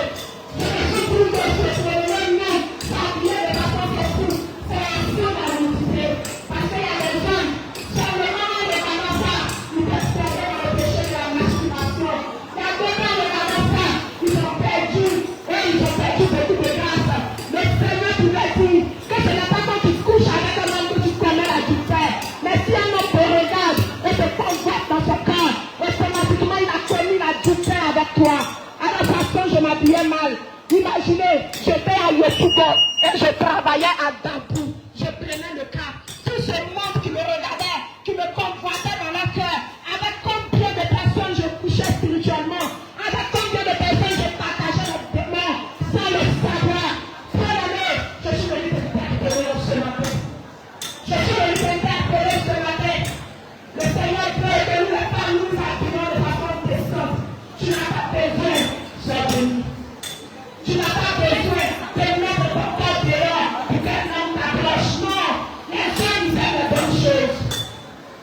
Je me suis trouvé que ce même s'habiller de façon festive. C'est un signe d'identité. Parce qu'il y a des jeunes, seulement en regardant ça, ils peuvent tomber dans le péché de la masturbation. Il y a des gens regardant ça, ils ont perdu. Et ils ont perdu beaucoup de grâce. Le Seigneur pouvait dire que ce n'est pas quand tu couches avec un homme que tu connais l'adultère. Mais si un homme te regarde et te convoite dans son cœur, automatiquement il a commis l'adultère avec toi. Alors parce que je m'habillais mal. Imaginez, j'étais à Yesougo et je travaillais à Dabou. Je prenais le cas. Tout ce monde qui me regardait, qui me convoitait dans leur cœur, avec combien de personnes je couchais spirituellement, avec combien de personnes je partageais les démons sans le savoir. Bien-aimé, je suis venu t'interpeller ce matin. Je suis venu t'interpeller ce matin. Le Seigneur veut que nous les femmes nous habillons de façon décente. Tu n'as pas besoin, sois béni. Tu n'as pas besoin de mettre ton corps dehors pour qu'un homme t'approche. Non, les gens ils aiment les bonnes choses.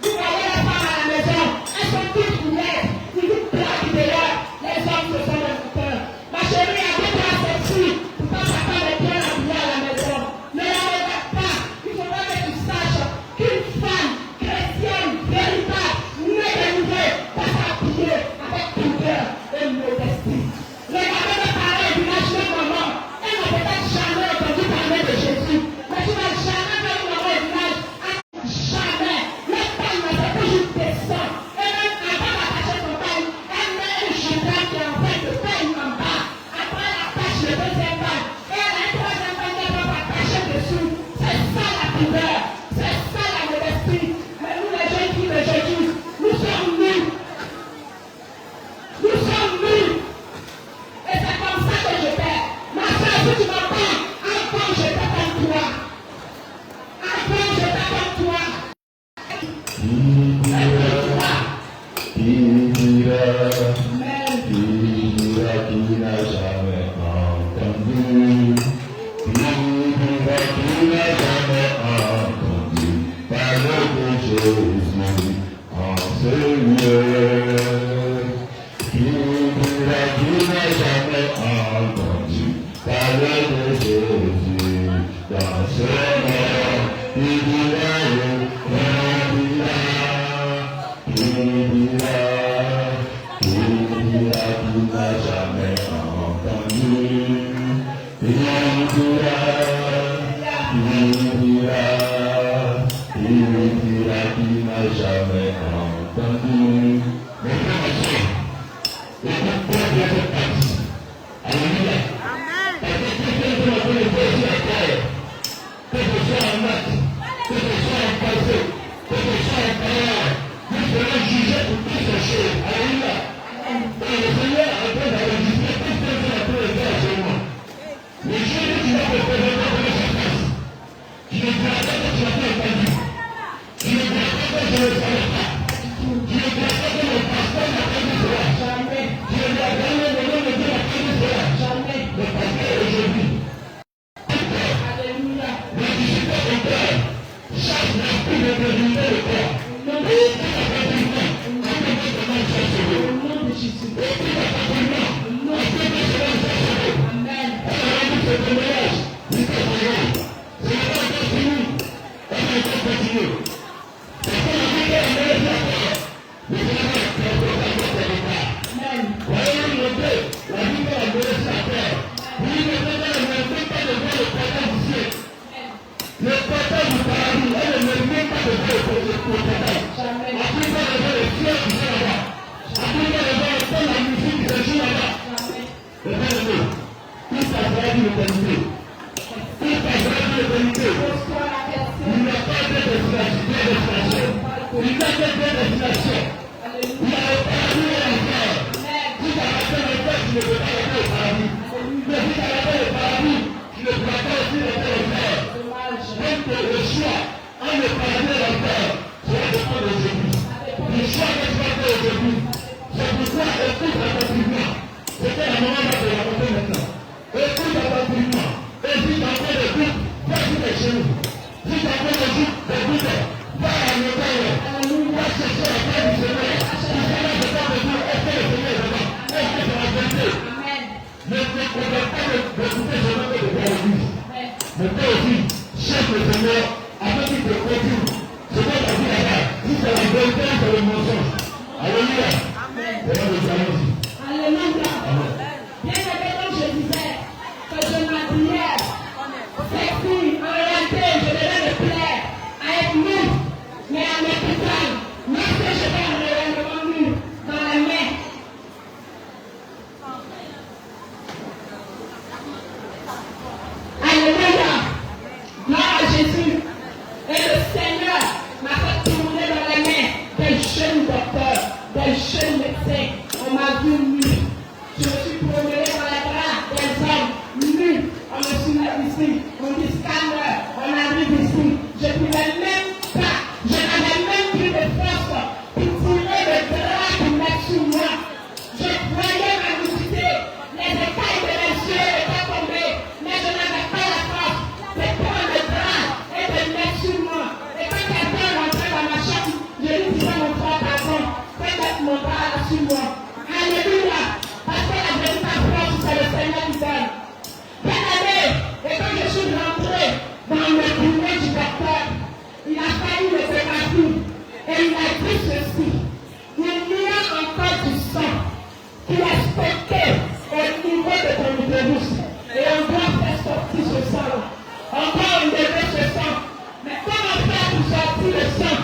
Vous voyez les femmes à la maison, elles sont toutes ouvertes, ils vous plaquent dehors. Les hommes se sont les mouteurs. Ma chérie, il y a des gens sexy, pourtant ta femme est bien habillée à la maison. Ne la regarde pas, il faudrait que tu saches qu'une femme chrétienne, véritable, née de nouveau, va s'habiller avec pudeur et modestie. Regardez les parents, imaginez comment elle n'a peut-être jamais entendu parler de Jésus. Mais tu n'as jamais vu une maman au village. Jamais. Les femmes n'avaient toujours descend. Et même avant d'attacher son bail, elle met une gendarme qui est en train de faire une en bas. Après, elle attache le deuxième bail. Et elle a un troisième bail qu'elle va attacher dessous. C'est ça la pudeur. C'est ça la modestie. Mais nous, les jeunes filles d'aujourd'hui, nous sommes nuls. Nous sommes nuls. Et c'est comme ça que je fais. Ma soeur, si tu m'entends, avant j'étais comme toi. Avant j'étais comme toi. Qui n'a jamais entendu. Qui n'a jamais entendu parler de Jésus en ce lieu. Qui n'a jamais entendu parler de Jésus dans ce monde. Il dira, qui n'a jamais entendu. Il dira, qui n'a jamais entendu. Mais frères et sœurs, écoutez bien cette partie. Alléluia. Parce que Dieu veut nous donner des yeux à terre. Que ce soit en acte, que ce soit en pensée, que ce soit en parole, nous serons jugés pour toutes ces choses. Alléluia. Et le Seigneur est en train d'enregistrer tout ce que nous avons fait actuellement. Les choses que tu vas te présenter devant sa face. Tu ne diras pas que tu n'as pas entendu. Tu ne diras pas que je ne savais pas. Tu ne diras esprit de débilité de corps. Et tout appartement, appartement de mal soit sauvé. Au nom de Jésus. Et tout appartement, appartement de mal soit sauvé. Amen. On a rendu ce témoignage jusqu'à présent. Ce n'est pas encore fini. On va encore continuer. Parce qu'on a vu qu'il y a un meilleur rapport. Mais vraiment, c'est encore quelque part. Amen. Voyons le Dieu, la vie va enlever sa terre. Oui, mais maintenant, ne méritait pas de voir le portail du ciel. Le portail du paradis, elle ne méritait pas de voir le portail. Jamais. Après ça, elle va le ciel qui sont là-bas. Après ça, elle va entendre la musique qui se joue là-bas. Jamais. Le bien-aimé, tout ça sera d'une éternité. Tout ça sera d'une éternité. Reçois la personne. Il n'a pas de destination. Il n'a pas de destination. Alléluia. Il a le paradis et l'enfer. Amen. Si tu as raté le père, tu ne peux pas rentrer au paradis. Mais si tu as raté le paradis, tu ne pourras pas aussi rentrer au fer. Dommage. Donc le choix entre le paradis et l'enfer, cela dépend d'aujourd'hui. Le choix que tu vas faire aujourd'hui. C'est pourquoi écoute attentivement. C'était la maman de la montée maintenant. Écoute attentivement. Et si tu as encore des doutes, fais sur les genoux. Si tu as encore des doutes, va à la montagne. Va chercher la paix du Seigneur. Tu seras devant de Dieu. Est-ce que le Seigneur est devant? Est-ce que c'est la vérité? Amen. Ne te contente pas d'écouter seulement que de voir l'église. Amen. Mais toi aussi, cherche le Seigneur afin qu'il te confirme. Ce qu'on t'a dit là-bas, si c'est la vérité, c'est le mensonge. Alléluia. Seigneur, nous allons y. Alléluia. Amen. Bien aimé, comme je disais, que je m'habillais sexy, en réalité, je devais me plaire à être nue, mais à mes putains, lorsque j'étais réellement nue dans la main. Alléluia. Gloire à Jésus. Et le Seigneur m'a fait tourner dans les mains des jeunes docteurs, des jeunes médecins. On m'a vu nue. Je me suis promenée dans les bras des hommes nus. On me soulève ici. On dit scanner. On arrive ici. Je ne pouvais même pas. Je n'avais même plus de force pour tirer le drap pour mettre sur moi. Je voyais ma nudité. Les écailles de mes yeux étaient tombées. Mais je n'avais pas la force de prendre le drap et de le mettre sur moi. Et quand quelqu'un rentrait dans ma chambre, je lui disais mon frère, pardon, fais mettre mon drap là sur moi. Alléluia. Parce que la véritable force, c'est le Seigneur qui donne. Bien aimé, et quand je suis rentrée dans le bureau du docteur, il a failli me séparer. Et il a dit ceci. Il y a encore du sang qui est stocké au niveau de ton utérus. Et on doit faire sortir ce sang-là. On doit enlever ce sang. Mais comment faire pour sortir le sang?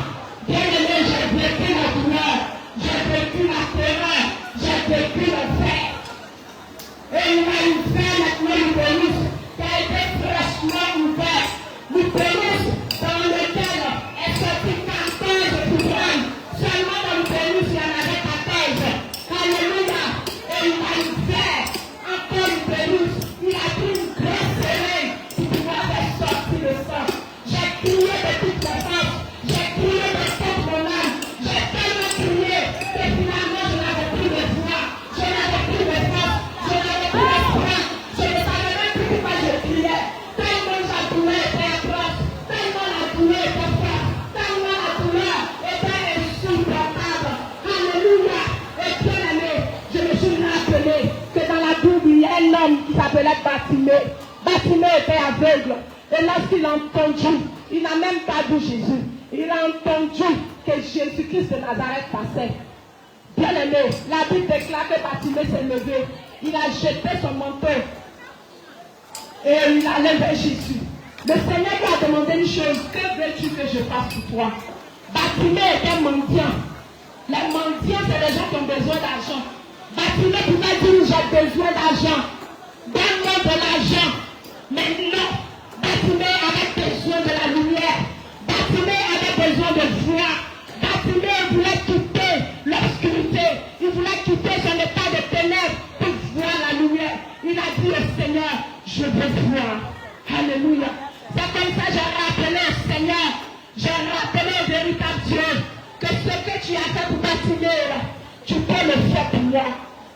Bien aimé, j'ai vécu la douleur, j'ai vécu la terreur, j'ai vécu le fer. Et il a ouvert maintenant l'utérus qui a été fraîchement ouvert. L'utérus dans lequel est sorti 14 fibromes. Seulement dans l'utérus, il y en avait 14. Alléluia. Et il a ouvert encore l'utérus. Il a pris une grosse seringue pour pouvoir faire sortir le sang. J'ai crié de toutes les forces. J'ai crié de toute mon âme. J'ai tellement crié que finalement je n'avais plus de voix. Je n'avais plus de force. Je n'avais plus d'espoir. Je ne savais même plus pourquoi je criais. Tellement la douleur était atroce. Tellement la douleur était forte. Tellement la douleur était insupportable. Alléluia. Et bien aimé, je me suis rappelé que dans la Bible, il y a un homme qui s'appelait Bartimée. Bartimée était aveugle. Et lorsqu'il a entendu, il n'a même pas vu Jésus. Il a entendu que Jésus-Christ de Nazareth passait. Bien aimé, la Bible déclare que Bartimée s'est levé. Il a jeté son manteau. Et il a levé Jésus. Le Seigneur lui a demandé une chose. Que veux-tu que je fasse pour toi? Bartimée était mendiant. Les mendiants, c'est les gens qui ont besoin d'argent. Bartimée pouvait dire, j'ai besoin d'argent. Donne-moi de l'argent. Mais non, Bartimée avait besoin de la lumière. Bartimée avait besoin de voir. Bartimée voulait quitter l'obscurité. Il voulait quitter son état de ténèbres pour voir la lumière. Il a dit au Seigneur, je veux voir. Alléluia. C'est comme ça que j'ai rappelé au Seigneur. J'ai rappelé au véritable Dieu que ce que tu as fait pour Bartimée, tu peux le faire pour moi.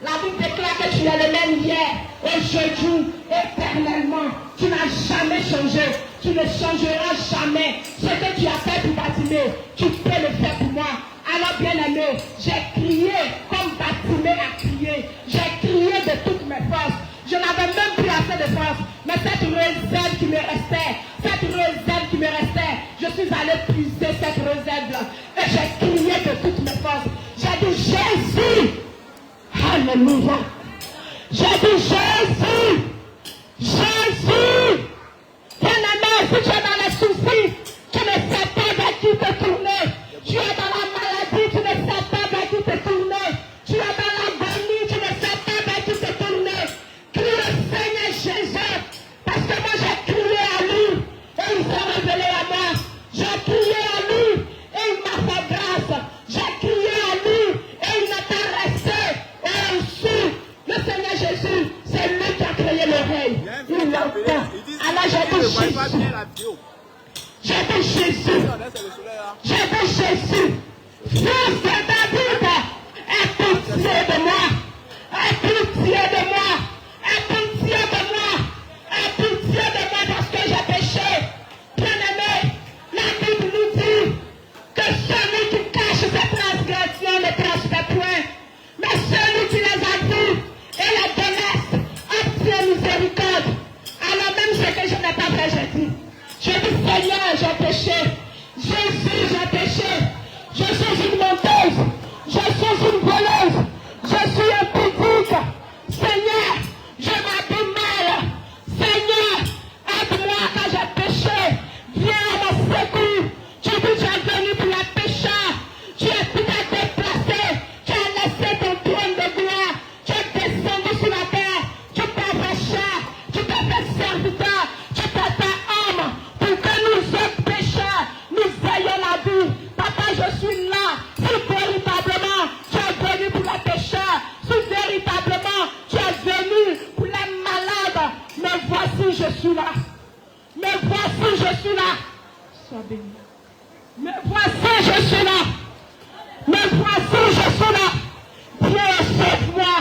La Bible déclare que tu es le même hier, aujourd'hui, éternellement. Tu n'as jamais changé. Tu ne changeras jamais. Ce que tu as fait pour Bartimée, aimé, tu peux le faire pour moi. Alors bien-aimé, j'ai crié comme Bartimée a crié. J'ai crié de toutes mes forces. Je n'avais même plus assez de force. Mais cette réserve qui me restait, je suis allée puiser cette réserve-là. Et j'ai crié de toutes mes forces. J'ai dit Jésus. Alléluia. J'ai dit Jésus. Jésus. Bien-aimé, si tu es dans les soucis, tu ne sais pas vers qui te tourner. Tu es dans la maladie, tu ne sais pas vers qui te tourner. Tu es dans l'agonie, tu ne sais pas vers qui te tourner. Crie au Seigneur Jésus. Parce que moi j'ai crié à lui et il s'est révélé à moi. J'ai crié à lui et il m'a fait grâce. J'ai crié à lui et il n'a pas resté. Et aussi, le Seigneur Jésus, c'est lui qui a créé l'oreille. Il l'entend. Alors j'ai dit Jésus. J'ai dit Jésus. J'ai dit Jésus. Fils de David, aie pitié de moi. Aie pitié de moi. Aie pitié de moi. Aie pitié de moi parce que j'ai péché. Bien-aimé, la Bible nous dit que celui qui cache ses transgressions ne transmet point. Mais celui qui les avoue et les délaisse obtient miséricorde. Alors même ce que je n'ai pas fait, j'ai dit. Je dis Seigneur, j'ai péché. Jésus, j'ai péché. Je suis une menteuse. Je suis une voleuse. Je suis impudique. Seigneur, je m'habille mal. Seigneur, aide-moi quand j'ai péché. Viens à mon secours. Tu dis tu es venu pour les pécheurs. Tu es déplacé. Tu as laissé ton trône de gloire. Tu es descendu sur la terre. Tu t'es fait chair. Tu t'es fait serviteur. Tu t'es fait homme. Pour que nous autres pécheurs, nous ayons la vie. Papa, je suis là. Si véritablement tu es venu pour les pécheurs, si véritablement tu es venu pour les malades, mais voici je suis là. Mais voici je suis là. Sois béni. Mais voici je suis là. Mais voici je suis là. Viens sauve-moi.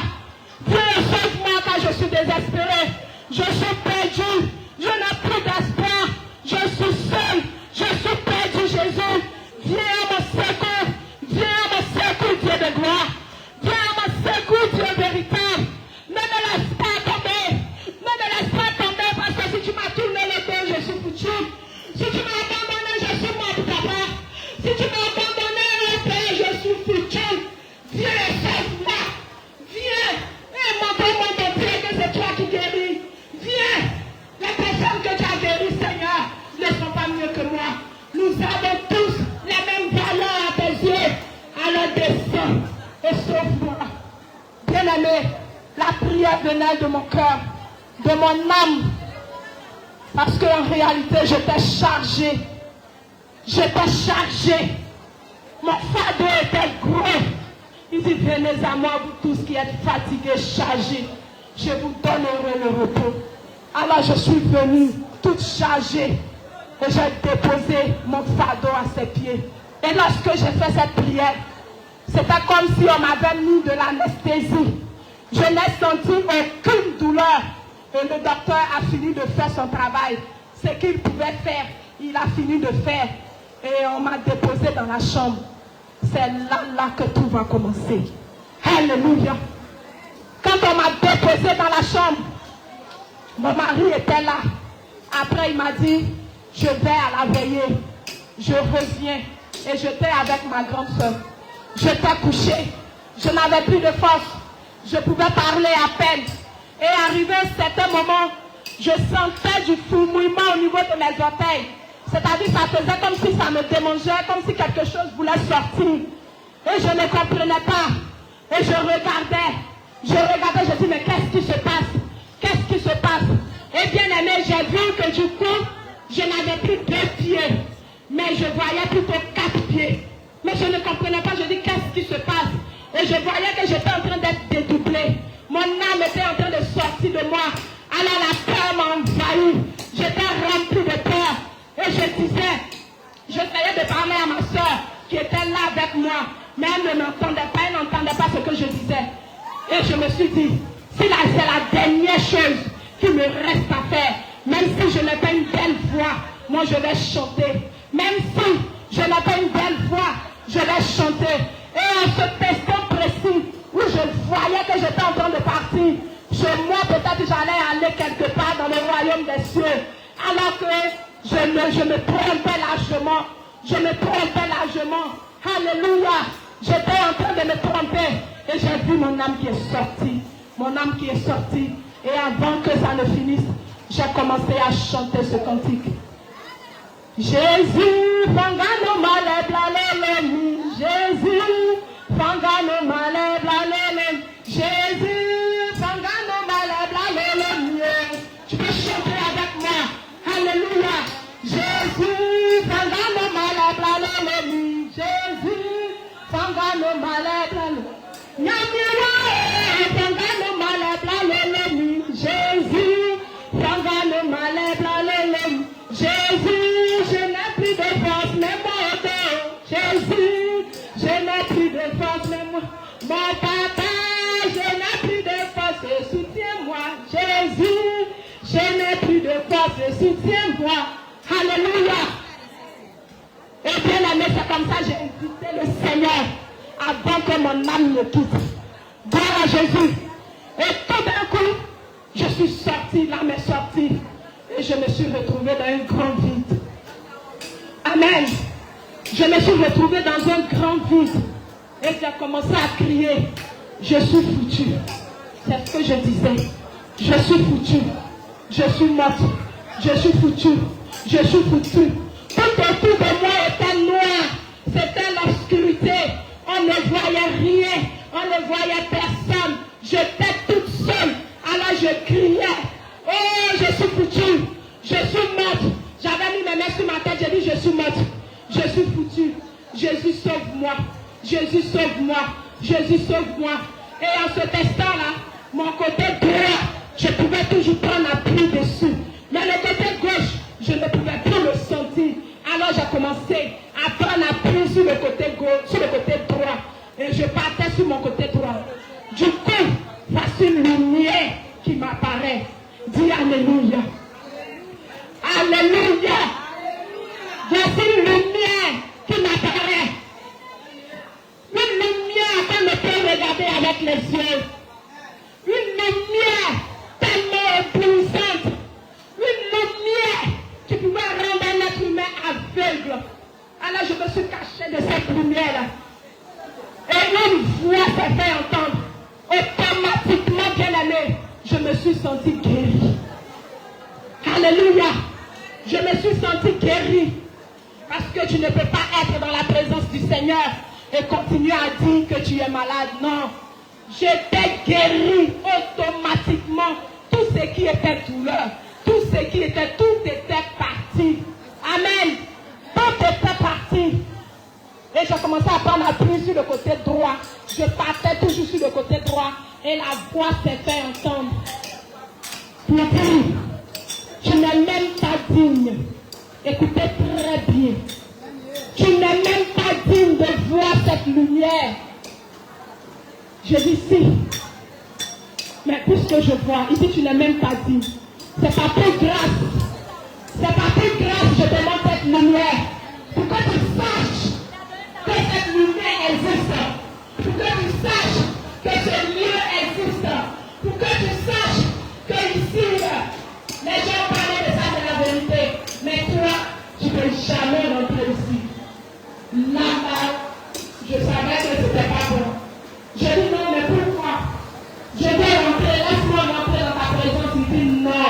Viens sauve-moi quand je suis désespéré. Je suis perdu. Je n'ai plus d'espoir. Je suis seul. Je suis perdu, Jésus. Viens à mon secours. Viens à mon secours, Dieu de gloire. Viens à mon secours, Dieu véritable. Ne me laisse pas tomber. Ne me laisse pas tomber parce que si tu m'as tourné le dos, je suis foutu. Si tu m'as abandonné, je suis mort, papa. Si tu m'as abandonné, Père, je suis foutu. Viens et sauve-moi. Viens et montre-moi ton Dieu que c'est toi qui guéris. Viens. Les personnes que tu as guéries, Seigneur, ne sont pas mieux que moi. Nous avons tous les mêmes valeurs à tes yeux. Alors descends et sauve-moi. Bien-aimé, la prière venait de mon cœur, de mon âme. Parce qu'en réalité, j'étais chargé. J'étais chargé. Mon fardeau était gros. Il dit, venez à moi, vous tous qui êtes fatigués, chargés. Je vous donnerai le repos. Alors je suis venue toute chargée. Et j'ai déposé mon fardeau à ses pieds. Et lorsque j'ai fait cette prière, c'était comme si on m'avait mis de l'anesthésie. Je n'ai senti aucune douleur. Et le docteur a fini de faire son travail. Ce qu'il pouvait faire, il a fini de faire. Et on m'a déposé dans la chambre. C'est là que tout va commencer. Alléluia. Quand on m'a déposé dans la chambre, mon mari était là. Après, il m'a dit, je vais à la veillée. Je reviens. Et j'étais avec ma grande soeur. J'étais couchée. Je n'avais plus de force. Je pouvais parler à peine. Et arrivé à un certain moment, je sentais du fourmillement au niveau de mes orteils. C'est-à-dire ça faisait comme si ça me démangeait, comme si quelque chose voulait sortir. Et je ne comprenais pas. Et je regardais, je dis, mais qu'est-ce qui se passe? Qu'est-ce qui se passe? Et bien aimé, j'ai vu que du coup, je n'avais plus 2 pieds, mais je voyais plutôt 4 pieds. Mais je ne comprenais pas, je dis, qu'est-ce qui se passe? Et je voyais que j'étais en train d'être dédoublée. Mon âme était en train de sortir de moi. Alors la peur m'a envahi. J'étais remplie de peur. Et je disais, j'essayais de parler à ma soeur qui était là avec moi. Mais elle ne m'entendait pas, elle n'entendait pas ce que je disais. Et je me suis dit, si là c'est la dernière chose qui me reste à faire, même si je n'ai pas une belle voix, moi je vais chanter. Même si je n'ai pas une belle voix, je vais chanter. Et en ce instant précis, où je voyais que j'étais en train de partir, chez moi peut-être j'allais aller quelque part dans le royaume des cieux, alors que je me trompais largement. Alléluia. J'étais en train de me tromper et j'ai vu mon âme qui est sortie. Et avant que ça ne finisse, j'ai commencé à chanter ce cantique. Jésus, fangano male blalele, Jésus, fangano male blalele, Jésus, fangano male blalele. Tu peux chanter avec moi. Alléluia. Jésus, fangano male blalele, Jésus, fangano male blalele. Fangano male blalele, Jésus, fangano male blalele, Jésus, je n'ai plus de force, mais mon Dieu. Jésus, je n'ai plus de force, mais moi. Mon papa, je n'ai plus de force, soutiens-moi. Jésus, je n'ai plus de force, soutiens-moi. Alléluia. Et bien aimé, c'est comme ça que j'ai invité le Seigneur avant que mon âme me quitte. Gloire à Jésus. Et tout d'un coup, je suis sortie, l'âme est sortie. Et je me suis retrouvée dans un grand vide. Amen. Je me suis retrouvée dans un grand vide. Et j'ai commencé à crier. Je suis foutue. C'est ce que je disais. Je suis foutue. Je suis morte. Je suis foutue. Je suis foutue. Tout autour de moi était noir. C'était l'obscurité. On ne voyait rien. On ne voyait personne. J'étais toute seule. Alors je criais. Oh, je suis foutue. Je suis morte. J'avais mis mes mains sur ma tête. J'ai dit, je suis morte. Je suis foutue. Jésus, sauve-moi. Jésus, sauve-moi. Jésus, sauve-moi. Et en cet instant-là, mon côté droit, je pouvais toujours prendre appui dessus. Mais le côté gauche, je ne pouvais plus le sentir. Alors j'ai commencé à prendre appui sur le côté gauche, sur le côté droit. Et je partais sur mon côté droit. Du coup, voici une lumière qui m'apparaît. Dis Alléluia. Alléluia. Voici une lumière qui m'apparaît. Une lumière qu'on ne peut regarder avec les yeux. Une lumière tellement éblouissante. Une lumière qui pouvait rendre un être humain aveugle. Alors je me suis caché de cette lumière-là. Et une voix s'est fait entendre. Automatiquement, bien aimé, je me suis senti guéri. Alléluia. Je me suis senti guéri. Parce que tu ne peux pas être dans la présence du Seigneur et continuer à dire que tu es malade. Non. J'étais guéri automatiquement. Tout ce qui était douleur, tout était parti. Amen. Tout était parti. Et j'ai commencé à prendre appui sur le côté droit. Je partais toujours sur le côté droit. Et la voix s'est fait entendre. Petit, tu n'es même pas digne. Écoutez très bien. Tu n'es même pas digne de voir cette lumière. Je dis si. Mais puisque je vois, il dit tu n'es même pas digne. C'est pas plus grâce. C'est pas plus grâce, je demande cette lumière. Pour que tu saches que cette lumière existe. Pour que tu saches que ce lieu existe. Pour que tu saches que ici, les gens parlaient de ça, de la vérité. Mais toi, tu ne peux jamais rentrer ici. Là-bas, je savais que ce n'était pas bon. Je dis non, mais pourquoi? Je vais rentrer, laisse-moi rentrer dans ta présence. Il dit non.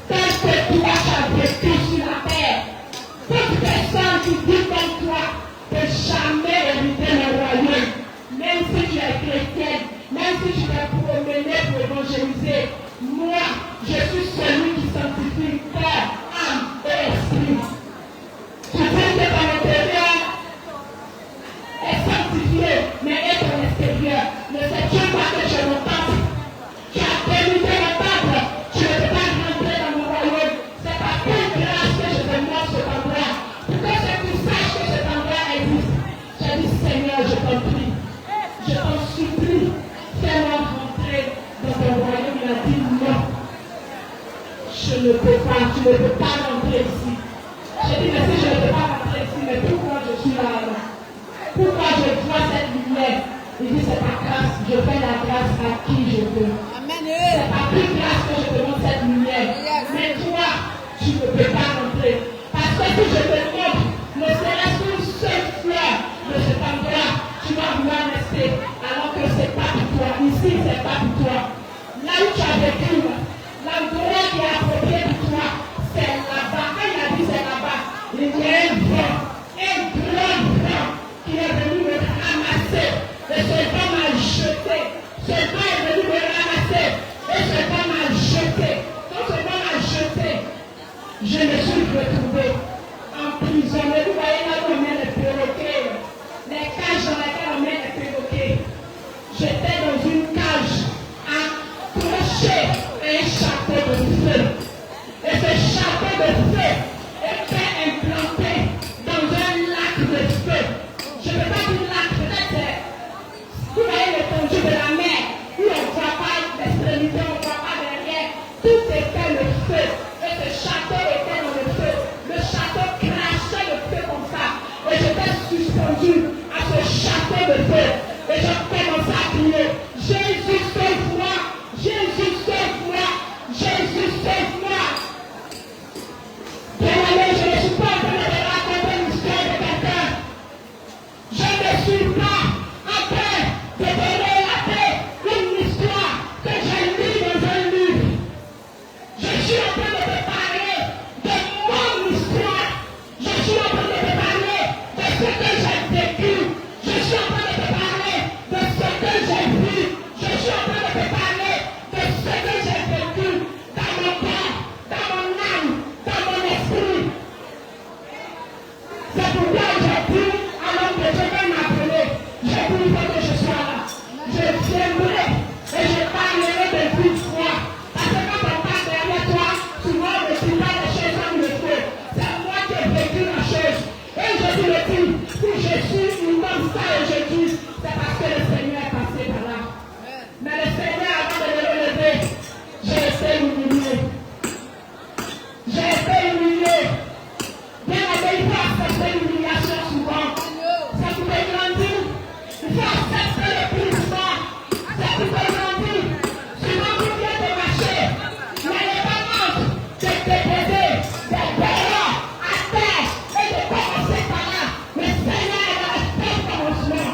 Tant que toi, tu as vécu sur la terre, toute personne qui vit comme toi ne peut jamais hériter le royaume. Même si tu es chrétienne, même si tu es promené pour évangéliser, moi, je suis celui qui sanctifie corps, âme et esprit. Tu sais que ton intérieur est sanctifié, mais est ton extérieur. Ne sais-tu pas que je m'entends? Tu as délimité le temple, tu ne peux pas rentrer dans mon royaume. C'est par quelle grâce que je te montre cet endroit. Pour que tu saches que cet endroit existe. J'ai dit, Seigneur, je t'en prie. Je t'en supplie. Fais-moi rentrer dans ton royaume. Il a dit non. Je ne peux pas, tu ne peux pas rentrer ici. J'ai dit, mais si je ne peux pas rentrer ici, mais suis là. Pourquoi je vois cette lumière? Il dit, c'est ta grâce. Je fais la grâce à qui je veux. C'est par plus grâce que je te montre cette lumière. Mais toi, tu ne peux pas rentrer. Parce que si je te montre, ne serait-ce qu'une seule fleur de cet endroit, tu vas vouloir rester. Alors que ce n'est pas pour toi. Ici, ce n'est pas pour toi. Là où tu as vécu, l'endroit qui est approprié pour toi, c'est là-bas. Quand il a dit c'est là-bas, il y a un vent, un grand vent qui est venu me ramasser. Et ce vent m'a jeté. Ce vent est venu me ramasser. Et ce vent m'a jeté. Quand ce vent m'a jeté, je me suis retrouvé emprisonné. Vous voyez là où on met les perroquets, les cages dans lesquelles on met les perroquets. J'étais dans une cage accrochée à un château de feu. Et ce château de feu était implanté dans un lac de feu. Je ne veux pas dire lac, peut-être vous voyez l'étendue de la mer, où on ne voit pas l'extrémité, on ne voit pas derrière. Tout était le feu. Et ce château était dans le feu. Le château crachait le feu comme ça. Et j'étais suspendu à ce château de feu. Et je commençais à crier, Jésus, sauve-moi! Jésus, sauve-moi! Jésus, sauve-moi! Bien allé, je ne suis pas en train de raconter l'histoire de quelqu'un. Je ne suis pas en train de te relater une histoire que j'ai lue dans un livre. Je suis en train de te parler de mon histoire. Je suis en train de te parler de ce que j'ai vécu. Je suis en train de te parler de ce que j'ai vu. Je suis en train de te parler de ce que j'ai vécu dans mon corps, dans mon âme, dans mon esprit. C'est pourquoi j'ai dit, alors que je vais m'appeler, j'ai dit, il faut que je sois là. Je viendrai et je parlerai de vive voix. Parce que quand on passe derrière toi, souvent on ne dit pas les choses comme il faut. C'est moi qui ai vécu la chose. Et je te le dis, si je suis comme ça aujourd'hui, c'est parce que le Seigneur est passé par là. Mais le Seigneur, avant de me relever, j'ai été humilié. J'ai été humilié. Bien aimé, il faut accepter l'humiliation souvent. Ça vous fait grandir. Il faut accepter le plissement. Ça vous fait grandir. Souvent, vous venez de marcher. Mais les parents de déposer des barreaux à terre et de commencer par là. Le Seigneur est dans l'espace commencement.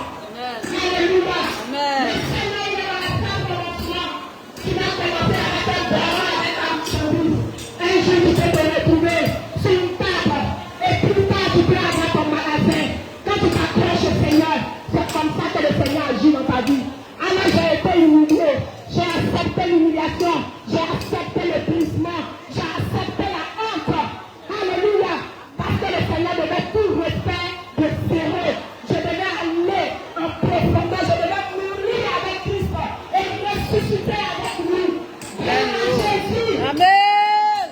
Alléluia. Le Seigneur est dans l'espace commencement. Tu vas commencer avec un barreau avec un marchandise. Un jour, tu peux te retrouver sur une table. Et plus tard, tu peux avoir ton magasin. Quand tu t'accroches au Seigneur, c'est comme ça que le Seigneur agit dans ta vie. Alors j'ai été humilié. J'ai accepté l'humiliation. J'ai accepté le plissement. J'ai accepté la honte. Alléluia. Parce que le Seigneur devait tout refaire de zéro. Je devais aller en profondeur. Je devais mourir avec Christ et ressusciter avec lui. Gloire à Jésus. Amen.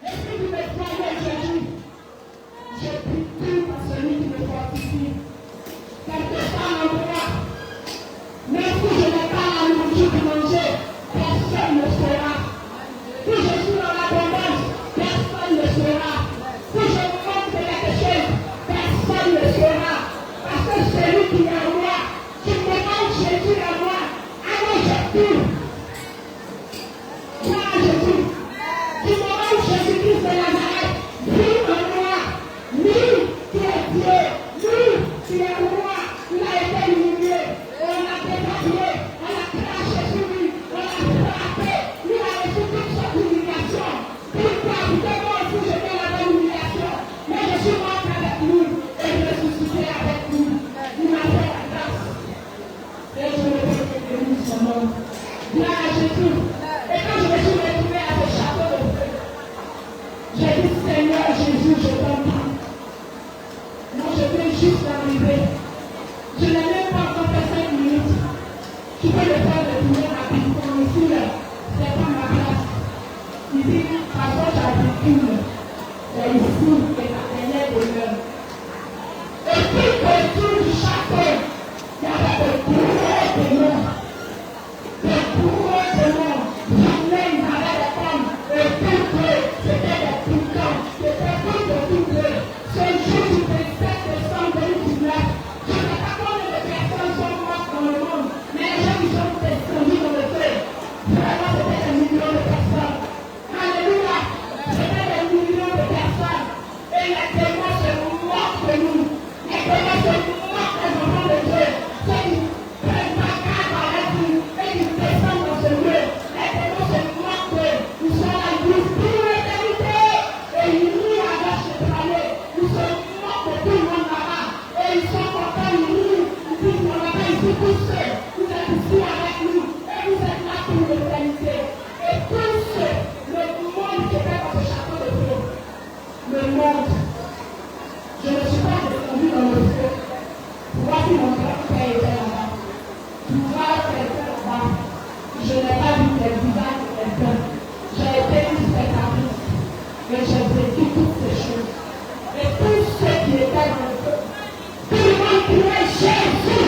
Et si vous me croyez aujourd'hui, je prie tout pour celui qui me fortifie. Quelque part en moi, même si je n'ai pas la nourriture pour manger, personne ne saura. Si je suis dans l'abondance, personne ne saura. Si je manque de quelque chose, personne ne saura. Parce que celui qui est en moi, du moment où Jésus est en moi, alors je prie. Gloire à Jésus. Du moment où Jésus-Christ de Nazareth vit en moi, lui qui est Dieu, lui qui est roi, il a été humilié, on l'a dépassé, on l'a craché sur lui, on l'a frappé, lui a reçu toute sorte d'humiliation. Pourquoi? Parce que moi aussi je fais la même humiliation, mais je suis mort avec lui et je suis ressuscité avec lui. Il m'a fait la grâce. Et je ne peux que bénir son nom. Gloire à Jésus. Et quand je me suis retrouvé à ce château de feu, j'ai dit, Seigneur Jésus, je t'en prie. Moi, je viens juste d'arriver. Je n'ai même pas encore fait 5 minutes. Tu peux le faire de tourner rapidement ici, c'est pas ma place. Il dit, par contre, j'ai vécu, c'est ici que la dernière demeure. Et puis, autour du château, il y avait de gros démons. De gros démons. Jamais il y avait des femmes. Et tout c'était des piquants. C'était tout de tout. Ce jour du 27 décembre 2021, Jésus.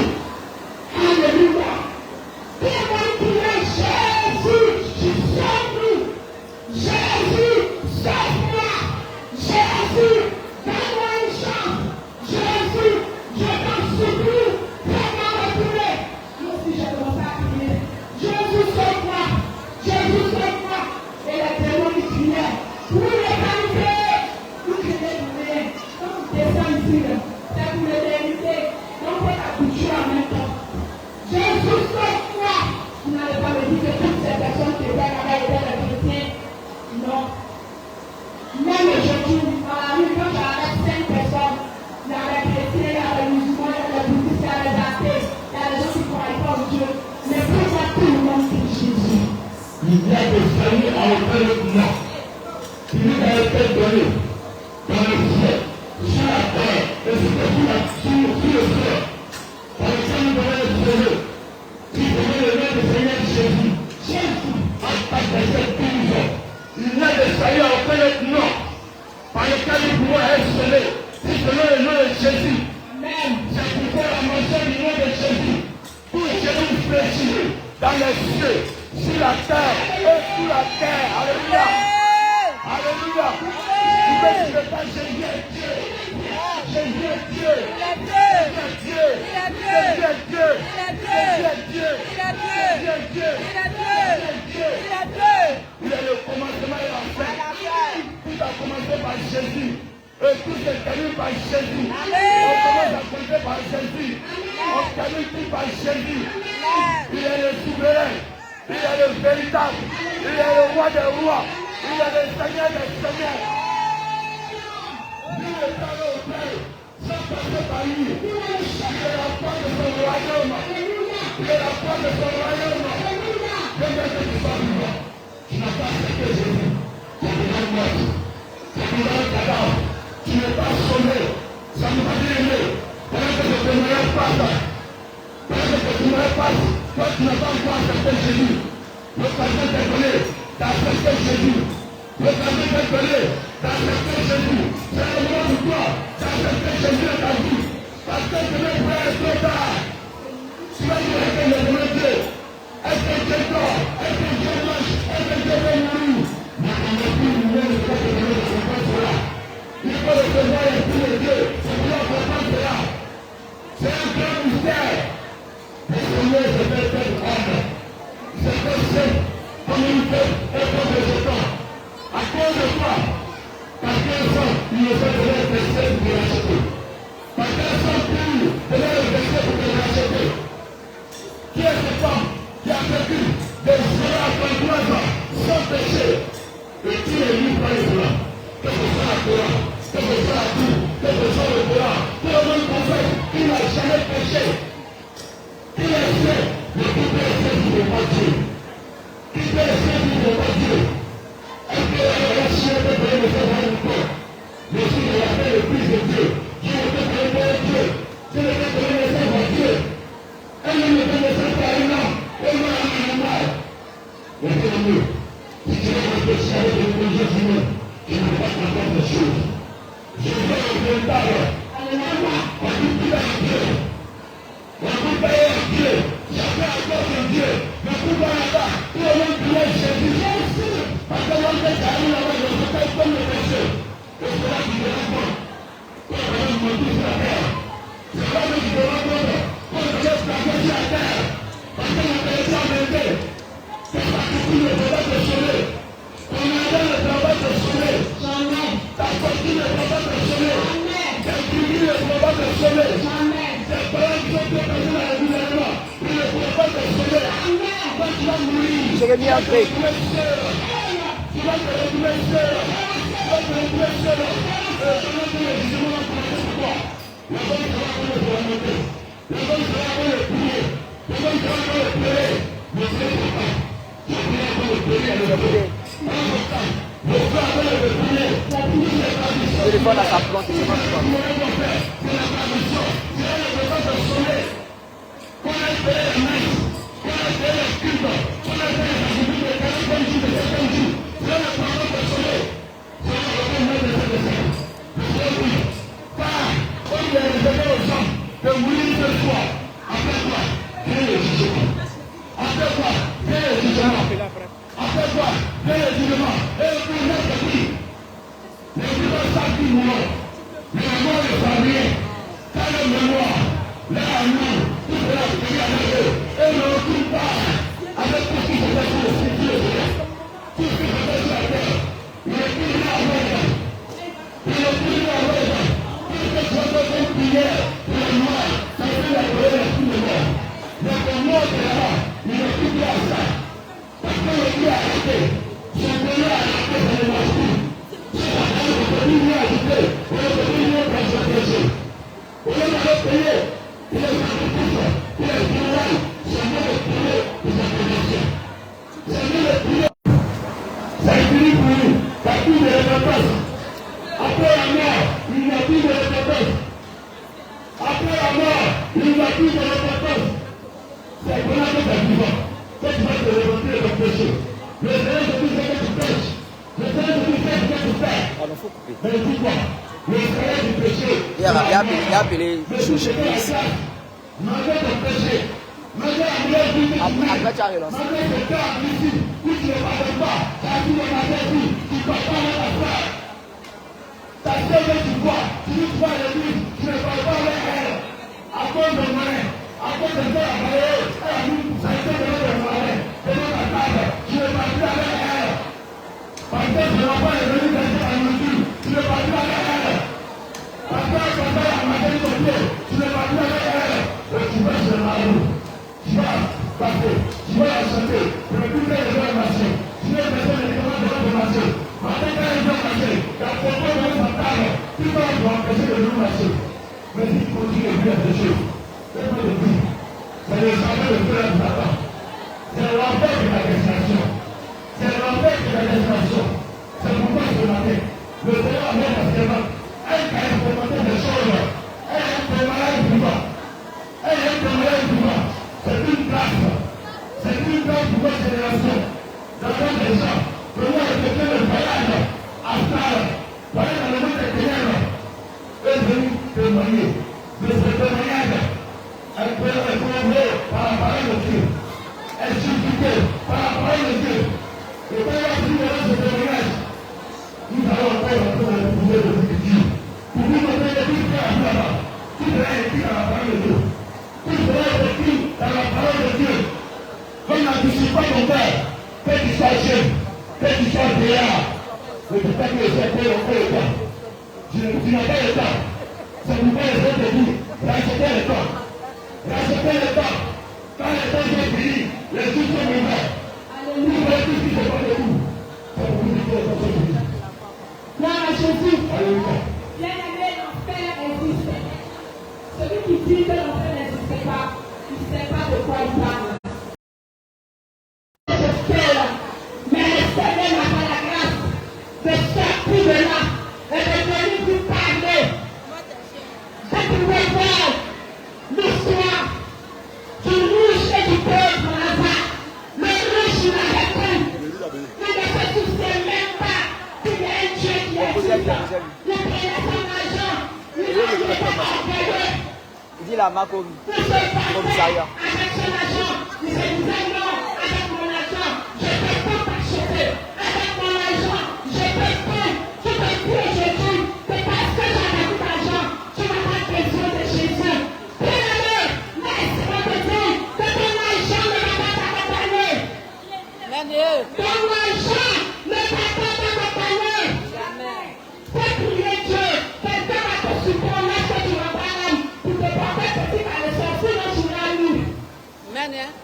Jérémie André. Le téléphone à sa plante, c'est pas Il a appelé Chouché. Après, tu as relancé. Il dit la main comme commissariat.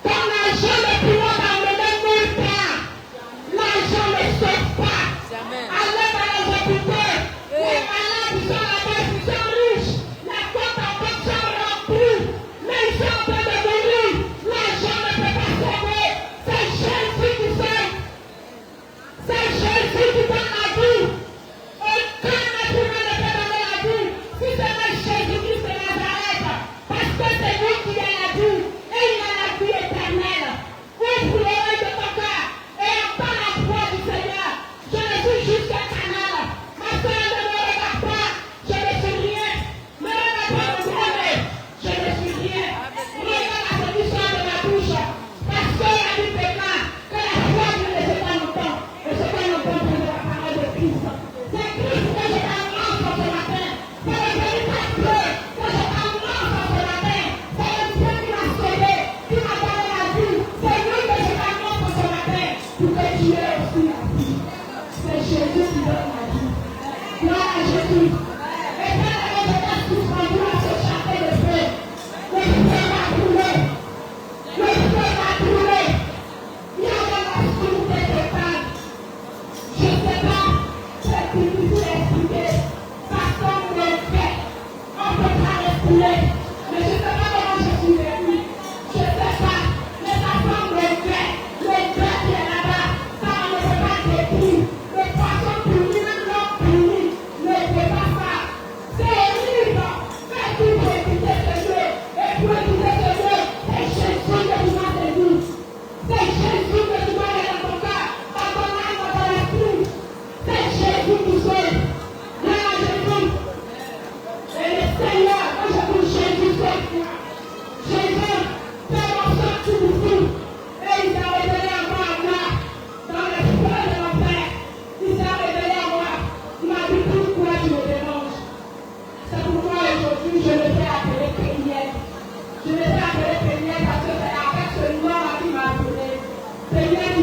Ton argent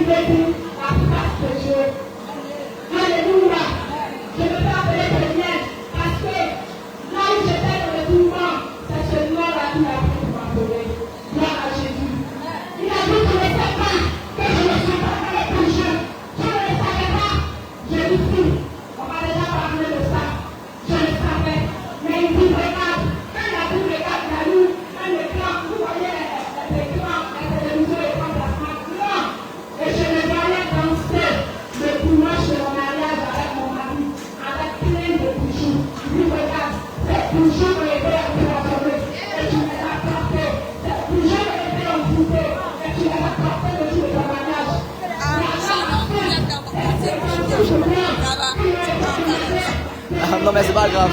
veut dire la face de Dieu. Alléluia. Je me fais appeler chrétienne parce que là où j'étais dans le tourment, c'est ce nom-là qui m'a pris pour m'appeler. Gloire à Jésus. Il a dit, je ne sais pas que je ne suis pas dans les péchés. Je ne le savais pas. Je lui dis, on m'a déjà parlé de ça. Je le savais. Mais il dit, regarde, quand il a dit, regarde, il y a eu un écran, vous voyez les écrans, la télévision, l'écran de la France. Non. Et je me voyais danser le dimanche de mon mariage avec mon mari, avec plein de bijoux. Il dit, regarde, ces bijoux ont été empoisonnés et tu les as portés. Ces bijoux ont été envoûtés et tu les as portés le jour de ton mariage. Non, mais c'est pas grave.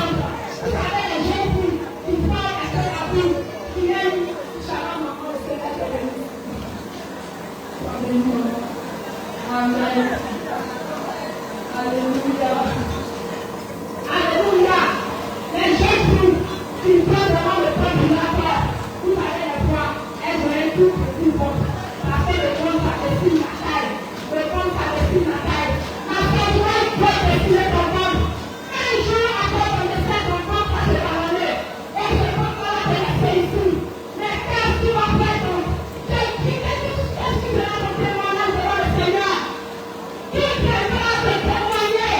Amen. Alléluia. Alléluia. Les Jésus, ils sont devant le peuple de la terre. Vous allez les voir, elles ont un tout petit ventre. Parce que le ventre, ça dessine la taille. Le ventre, ça dessine la taille. Ma soeur, tu vas peut dessiner ton ventre. Un jour, après ton décès, ton ventre va se ballonner. Et ce ventre-là va te laisser ici. Mais qu'est-ce que tu vas faire donc? Qu'est-ce que tu vas ton témoignage devant le Seigneur? Qui préfère te témoigner?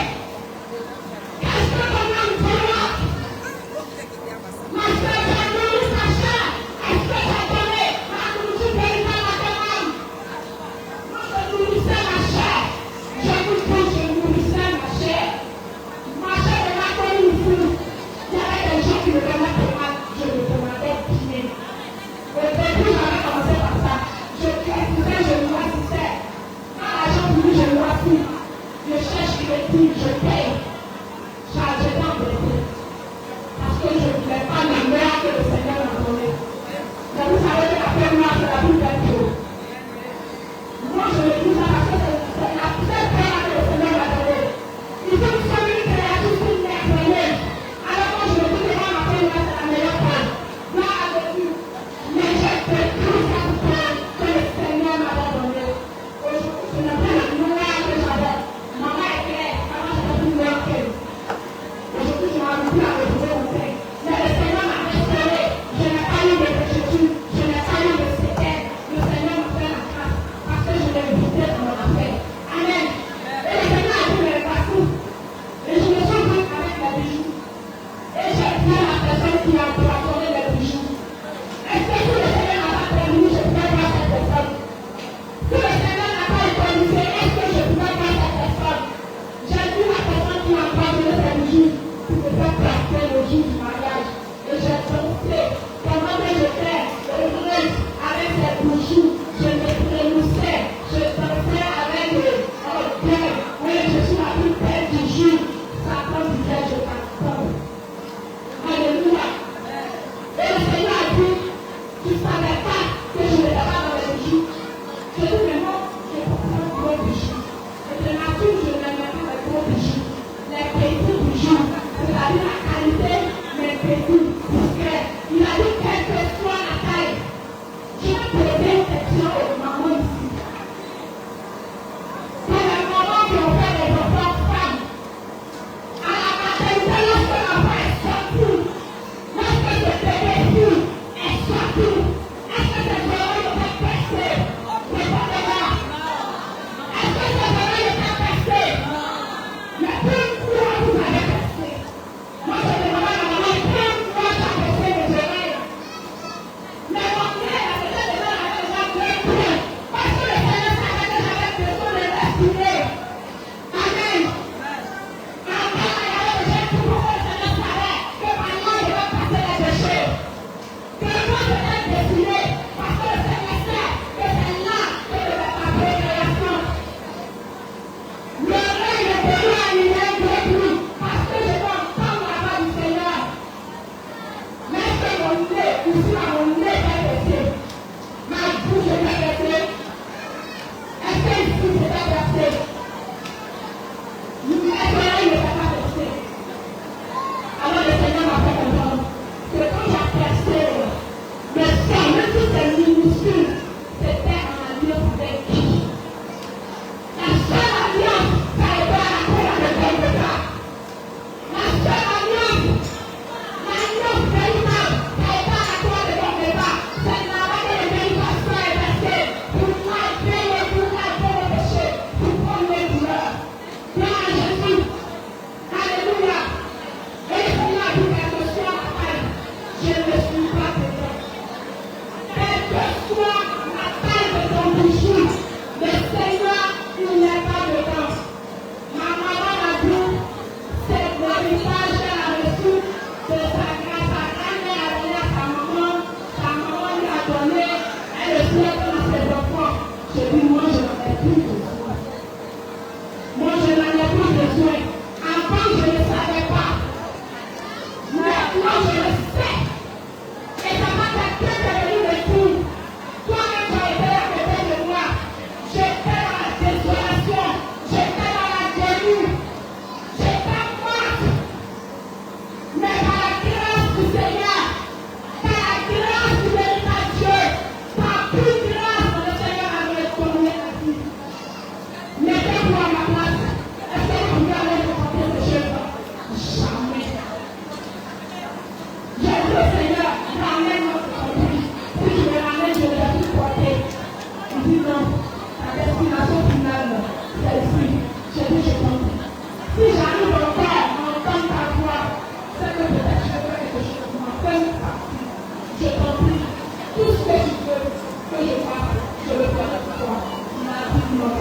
Tout ce que tu veux que je fasse, je le ferai pour toi. Il m'a dit non.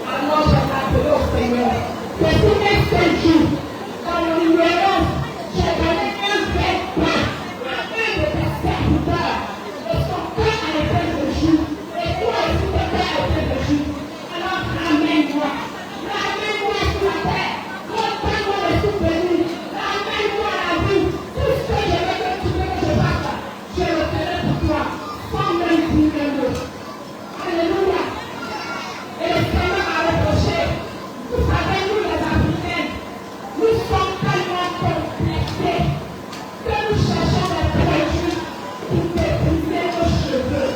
Alors j'ai appelé au Seigneur. C'est tout un seul jour. Dans mon ignorance, j'ai donné un vrai pain à un de tes serviteurs. Et son cœur a été de jour. Et toi aussi, ton cœur a été de jour. Alors ramène-moi. Ramène-moi sur la terre. Donne-moi le souvenir. Ramène-moi la vie. Tout ce que je veux que tu veux que je fasse, je le ferai pour toi. Sans même dire un mot. Alléluia. Et le Seigneur m'a reproché. Vous savez, nous les Africains, nous sommes tellement complexés que nous cherchons des produits pour débriser nos cheveux.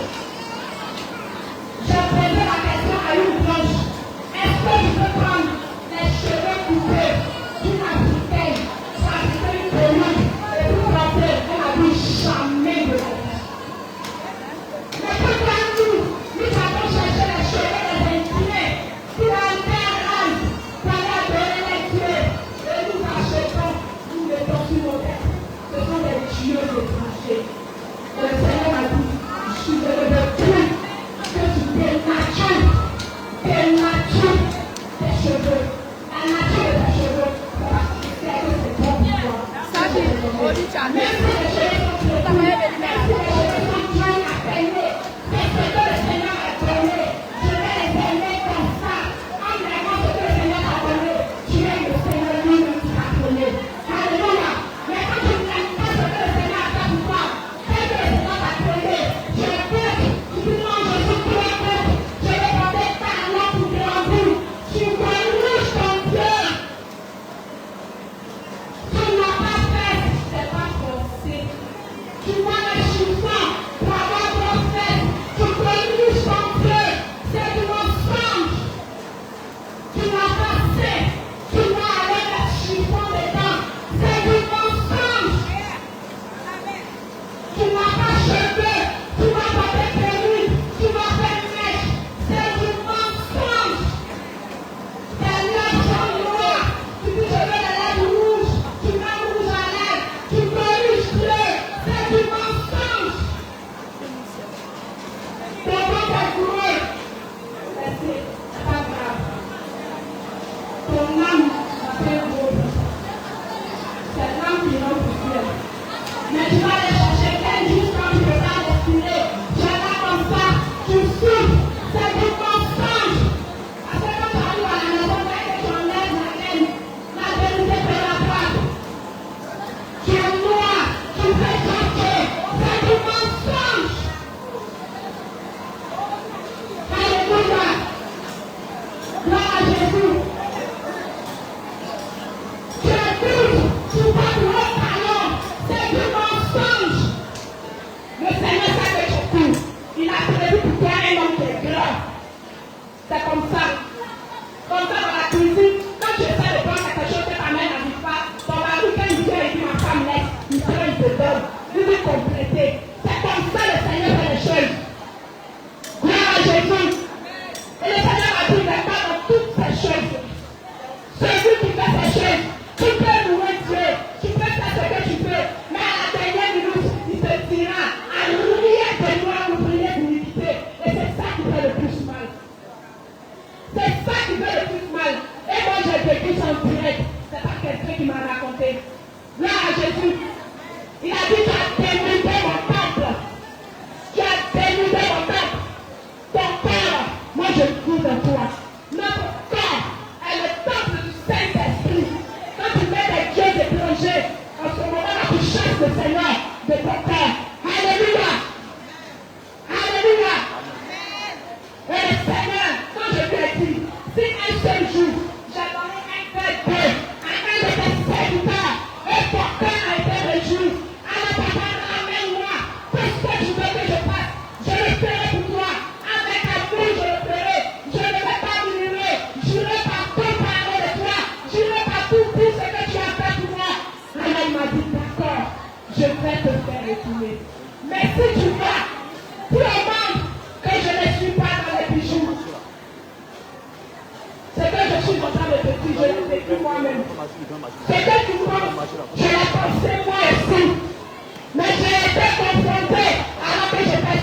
J'ai posé la question à une blanche. Est-ce que je peux prendre les cheveux coupés d'une Africaine, fabriquer une peluche et vous porter? Elle a dit jamais de la vie. Mais pourquoi nous avons cherché les cheveux des inclinés pour un père rase, pour aller donner les dieux, et nous achetons, nous mettons sur nos têtes. Ce sont des dieux étrangers. Et le Seigneur m'a dit, je ne veux plus que tu dénatures tes cheveux. La nature de tes cheveux, c'est parce que tu sais que c'est bon pour toi. Même si les cheveux sont traités, même si les cheveux sont bien appelés, c'est ce que le Seigneur a donné. Je vais les aimer comme ça. En aimant ce que le Seigneur a donné, tu es le Seigneur lui-même qui t'a donné. Alléluia. Mais quand tu n'aimes pas ce que le Seigneur a fait pour toi, c'est que le Seigneur t'a donné. Je peux, tu dis non, je suis pour la tête. Je vais porter talent pour grandir. Tu corriges ton Dieu. Tu n'as pas fait, c'est pas forcé. Tu vois les chiffons pour avoir ton fait. Tu corriges ton Dieu. C'est du mensonge. Tu n'as pas fait. Tu vas aller les chiffons dedans. C'est du mensonge. Tu n'as pas cheveux. Tu vas porter perruque. Tu vas faire mèche. C'est du mensonge. Tes lèvres sont noires. Tu dis je veux les lèvres rouges. Tu mets rouge à lèvres. Tu corriges bleu. C'est du mensonge. Ton ventre est gros. Mais c'est pas grave. Ton âme va faire gros. C'est l'âme qui rentre au ciel. Mais tu vas aller chercher quel jour quand tu peux pas respirer. Tu vas comme ça. Tu souffres. C'est du mensonge. Parce que quand tu arrives à la maison, dès que tu enlèves la laine, la vérité te rattrape. Tu es noir. Tu fais chanter. C'est du mensonge. Alléluia. Gloire à Jésus. Tu es douce. Tu vas de haut talon. C'est du mensonge. Le Seigneur sait que tu cours. Il a prévu pour toi un homme qui est grand. C'est comme ça. Comme ça dans la cuisine, quand tu essaies de prendre quelque chose que ta mère n'arrive pas, ton mari, quand il vient et dit ma femme laisse, il prend, il te donne. Il veut compléter. C'est comme ça le Seigneur fait les choses. Gloire à Jésus. Et le Seigneur a dit, mais pas dans toutes ces choses. Celui qui fait ces choses, tu peux louer Dieu, tu peux faire ce que tu peux, mais à la dernière minute, il te dira, à rien de moi, vous priez d'humilité. Et c'est ça qui fait le plus mal. C'est ça qui fait le plus mal. Et moi, j'ai vécu ça en direct. C'est pas quelqu'un qui m'a raconté. Là, à Jésus, il a dit, tu as dénudé mon temple. Tu as dénudé mon temple. Ton corps, moi je crie de toi. Notre corps est le temple du Saint-Esprit. Quand tu mets des dieux étrangers, en ce moment-là, tu chasses le Seigneur de ton cœur. Alléluia. Alléluia. Et le Seigneur, quand je lui ai dit, si un seul jour, j'ai donné un verre d'eau à un de tes serviteurs, et ton cœur a été réjoui, alors papa, ramène-moi tout ce que tu veux que je fasse. Je le ferai pour toi. Avec amour, je le ferai. Je ne vais pas diminuer. Je ne vais pas tout parler de toi. Je ne vais pas tout dire ce que tu as fait pour moi. Alors il m'a dit, d'accord, je vais te faire retourner. Mais si tu vas, tu demandes que je ne suis pas dans les bijoux. C'est que je suis en train de te dire, je l'ai vécu moi-même. C'est que tu penses, je l'ai pensé moi aussi. Mais j'ai été confronté alors que j'étais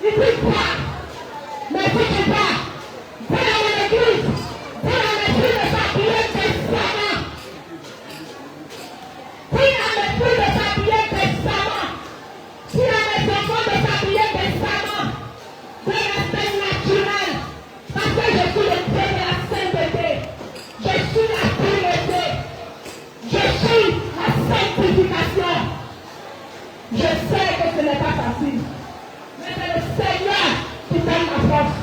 Il dit pas. Mais si tu vas, va dans l'église, va dans l'esprit de s'habiller décemment. Prie dans l'esprit de s'habiller décemment. Prie dans les enfants de s'habiller décemment. De l'aspect naturel. Parce que je suis le Dieu de la sainteté. Je suis la pureté. Je suis la sanctification. Je sais que ce n'est pas facile. Mais c'est le Seigneur qui donne ma force.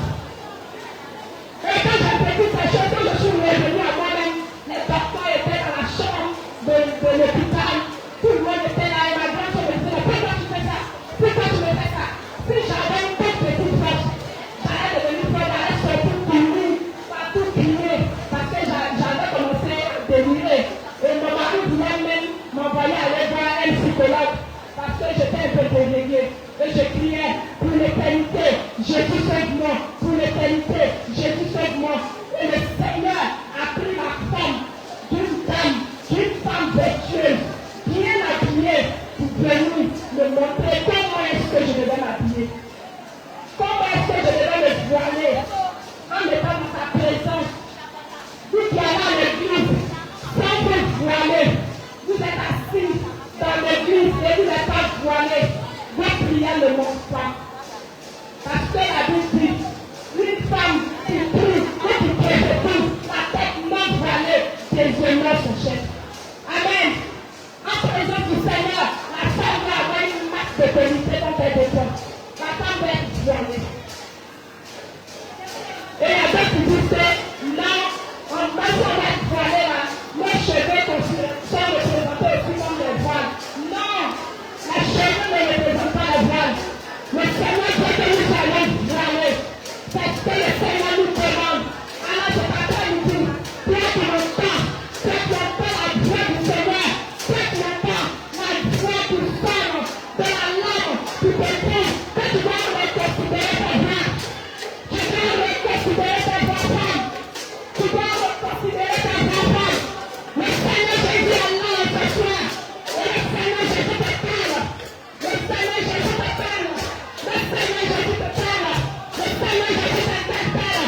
Et quand j'ai vécu ces choses, quand je suis revenu à moi-même, les docteurs étaient dans la chambre de l'hôpital. Tout le monde était là et ma grand-mère me disait, pourquoi tu fais ça? Pourquoi tu me fais ça? Si j'avais une toute petite force, j'allais devenir folle, j'allais sortir courir, partout crier, parce que j'avais commencé à délirer. Et mon mari voulait même m'envoyer aller voir un psychologue parce que j'étais un peu déléguée. Et je criais pour l'éternité, Jésus sauve-moi, pour l'éternité, Jésus sauve-moi. Et le Seigneur a pris la forme d'une femme vertueuse, bien habillée, pour venir me montrer comment est-ce que je devais m'habiller. Comment est-ce que je devais me voiler en étant dans sa présence. Vous qui allez à l'église, sans vous voiler, vous êtes assis dans l'église et vous n'êtes pas voilé. Votre prière ne monte pas. Parce que la Bible dit, une femme qui prie et qui prie, la tête non voilée, des honneurs son chef. Amen. En présence du Seigneur, la femme va avoir une masse de vérité dans tes défenses. La femme va être voilée. Et il y a d'autres qui disent que non, on va être voilé là. Mes cheveux sont représentés aussi comme des voiles. Non, les cheveux ne représentent pas les voiles. Le Seigneur veut que nous soyons voilés. C'est ce que le Seigneur nous demande. Alors je t'appelle nous dire, prête longtemps la joie du Seigneur. Prête longtemps la joie du sang, de la lame, du pétrole, que tu dois reconsidérer tes voix. Tu dois reconsidérer tes enfants. Tu dois reconsidérer tes enfants. Le Seigneur Jésus est là ce soir. Et le Seigneur Jésus te parle. Le Seigneur Jésus te parle. Le Seigneur Jésus te parle. Le Seigneur Jésus t'interpelle.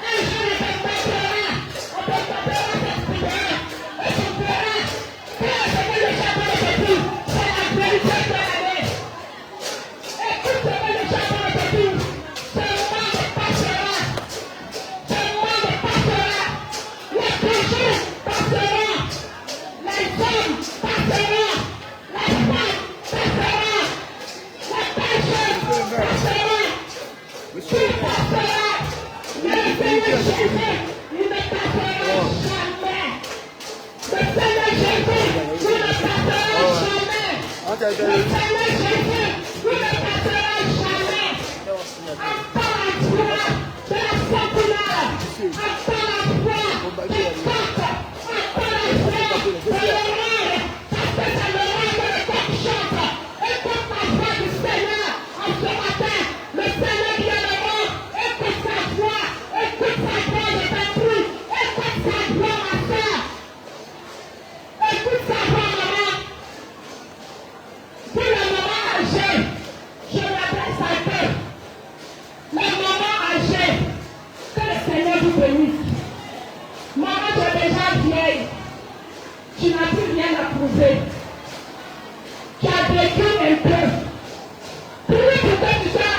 Un jour on te montrera. On te montrera cette prière. Et tu verras que ce que le charbon te dit, c'est la vérité de l'année. Écoute ce que le charbon te dit. Ce monde passera. Ce monde passera. Les péchés passeront. Les hommes passeront. Les femmes passeront. Les péchés passeront. Tout passera. Mais le Seigneur Jésus, il ne passera jamais. Le Seigneur Jésus, il ne passera jamais. Le Seigneur Jésus, il ne passera jamais. Entends la voix de la sentinelle. Entends la voix des portes. Entends la voix de l'oreille. Parce que c'est l'oreille de le coq chante. Écoute la voix du Seigneur en ce matin. Le Seigneur bien-aimé, écoute sa voix. Écoute sa voix, je t'en prie. Écoute sa voix, ma soeur. Écoute sa voix, maman. Pour le moment âgé, je m'adresse à eux. Les mamans âgées, que le Seigneur vous bénisse. Maman, tu es déjà vieille. Tu n'as plus rien à prouver. Tu as vécu un peu. Prie pour que tu sois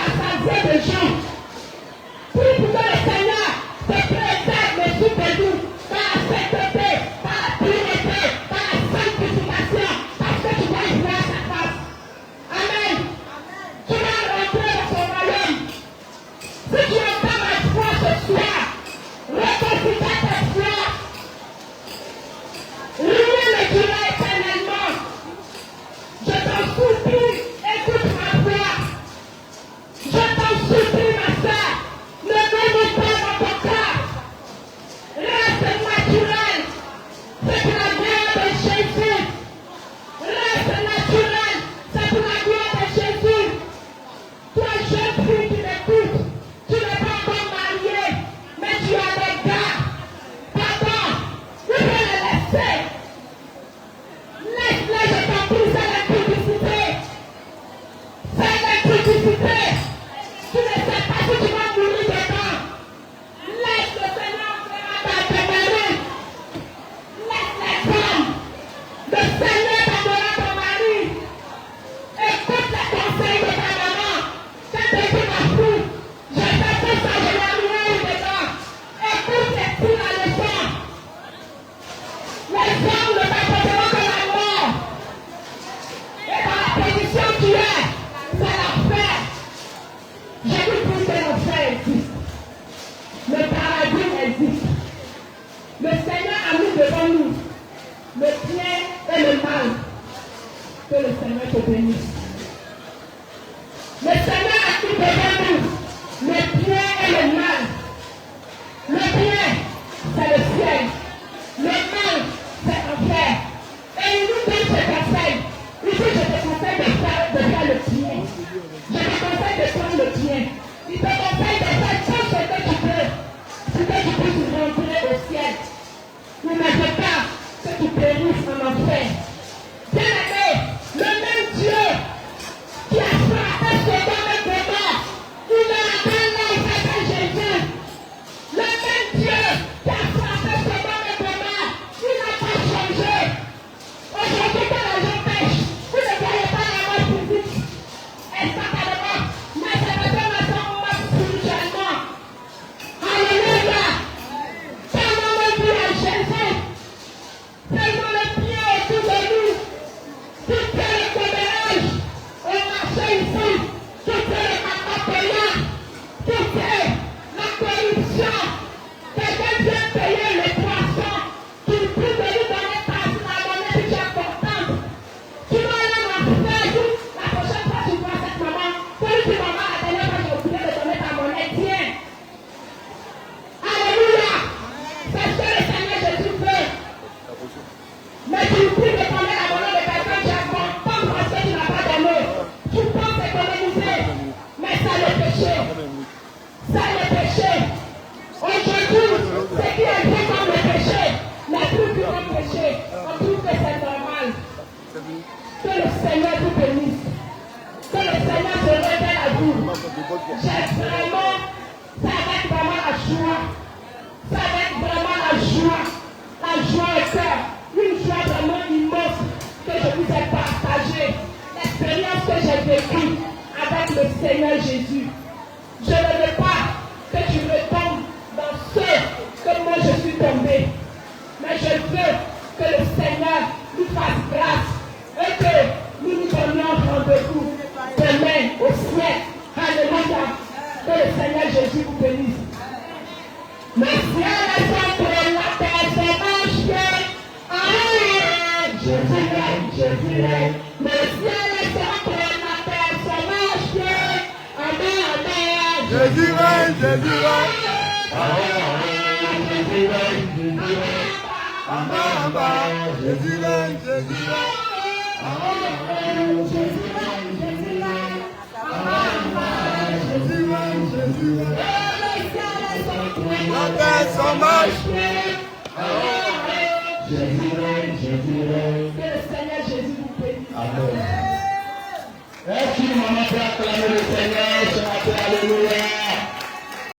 Seigneur vous bénisse. Que le Seigneur se révèle à vous. J'ai vraiment, ça va être vraiment la joie. Ça va être vraiment la joie au cœur. Une joie vraiment immense que je vous ai partagée. L'expérience que j'ai vécue avec le Seigneur Jésus. Je ne veux pas que tu retombes dans ce que moi je suis tombé. Mais je veux que le Seigneur nous fasse grâce et que nous nous donnions rendez-vous demain au ciel. Alléluia. Que le Seigneur Jésus vous bénisse. Merci à la Sainte pour la personne. Jésus règne. Merci à la Sainte pour la personne. Amen, amen. Jésus règne, Jésus règne. Jésus règne, Jésus règne. Amen, amen. Jésus règne, Jésus règne. Jésus règne, Jésus règne. Jésus règne, Jésus règne. La paix s'en marche. Jésus règne, Jésus règne. Que le Seigneur Jésus vous bénisse. Amen. Est-ce qu'une maman peut acclamer le Seigneur ce matin? Alléluia.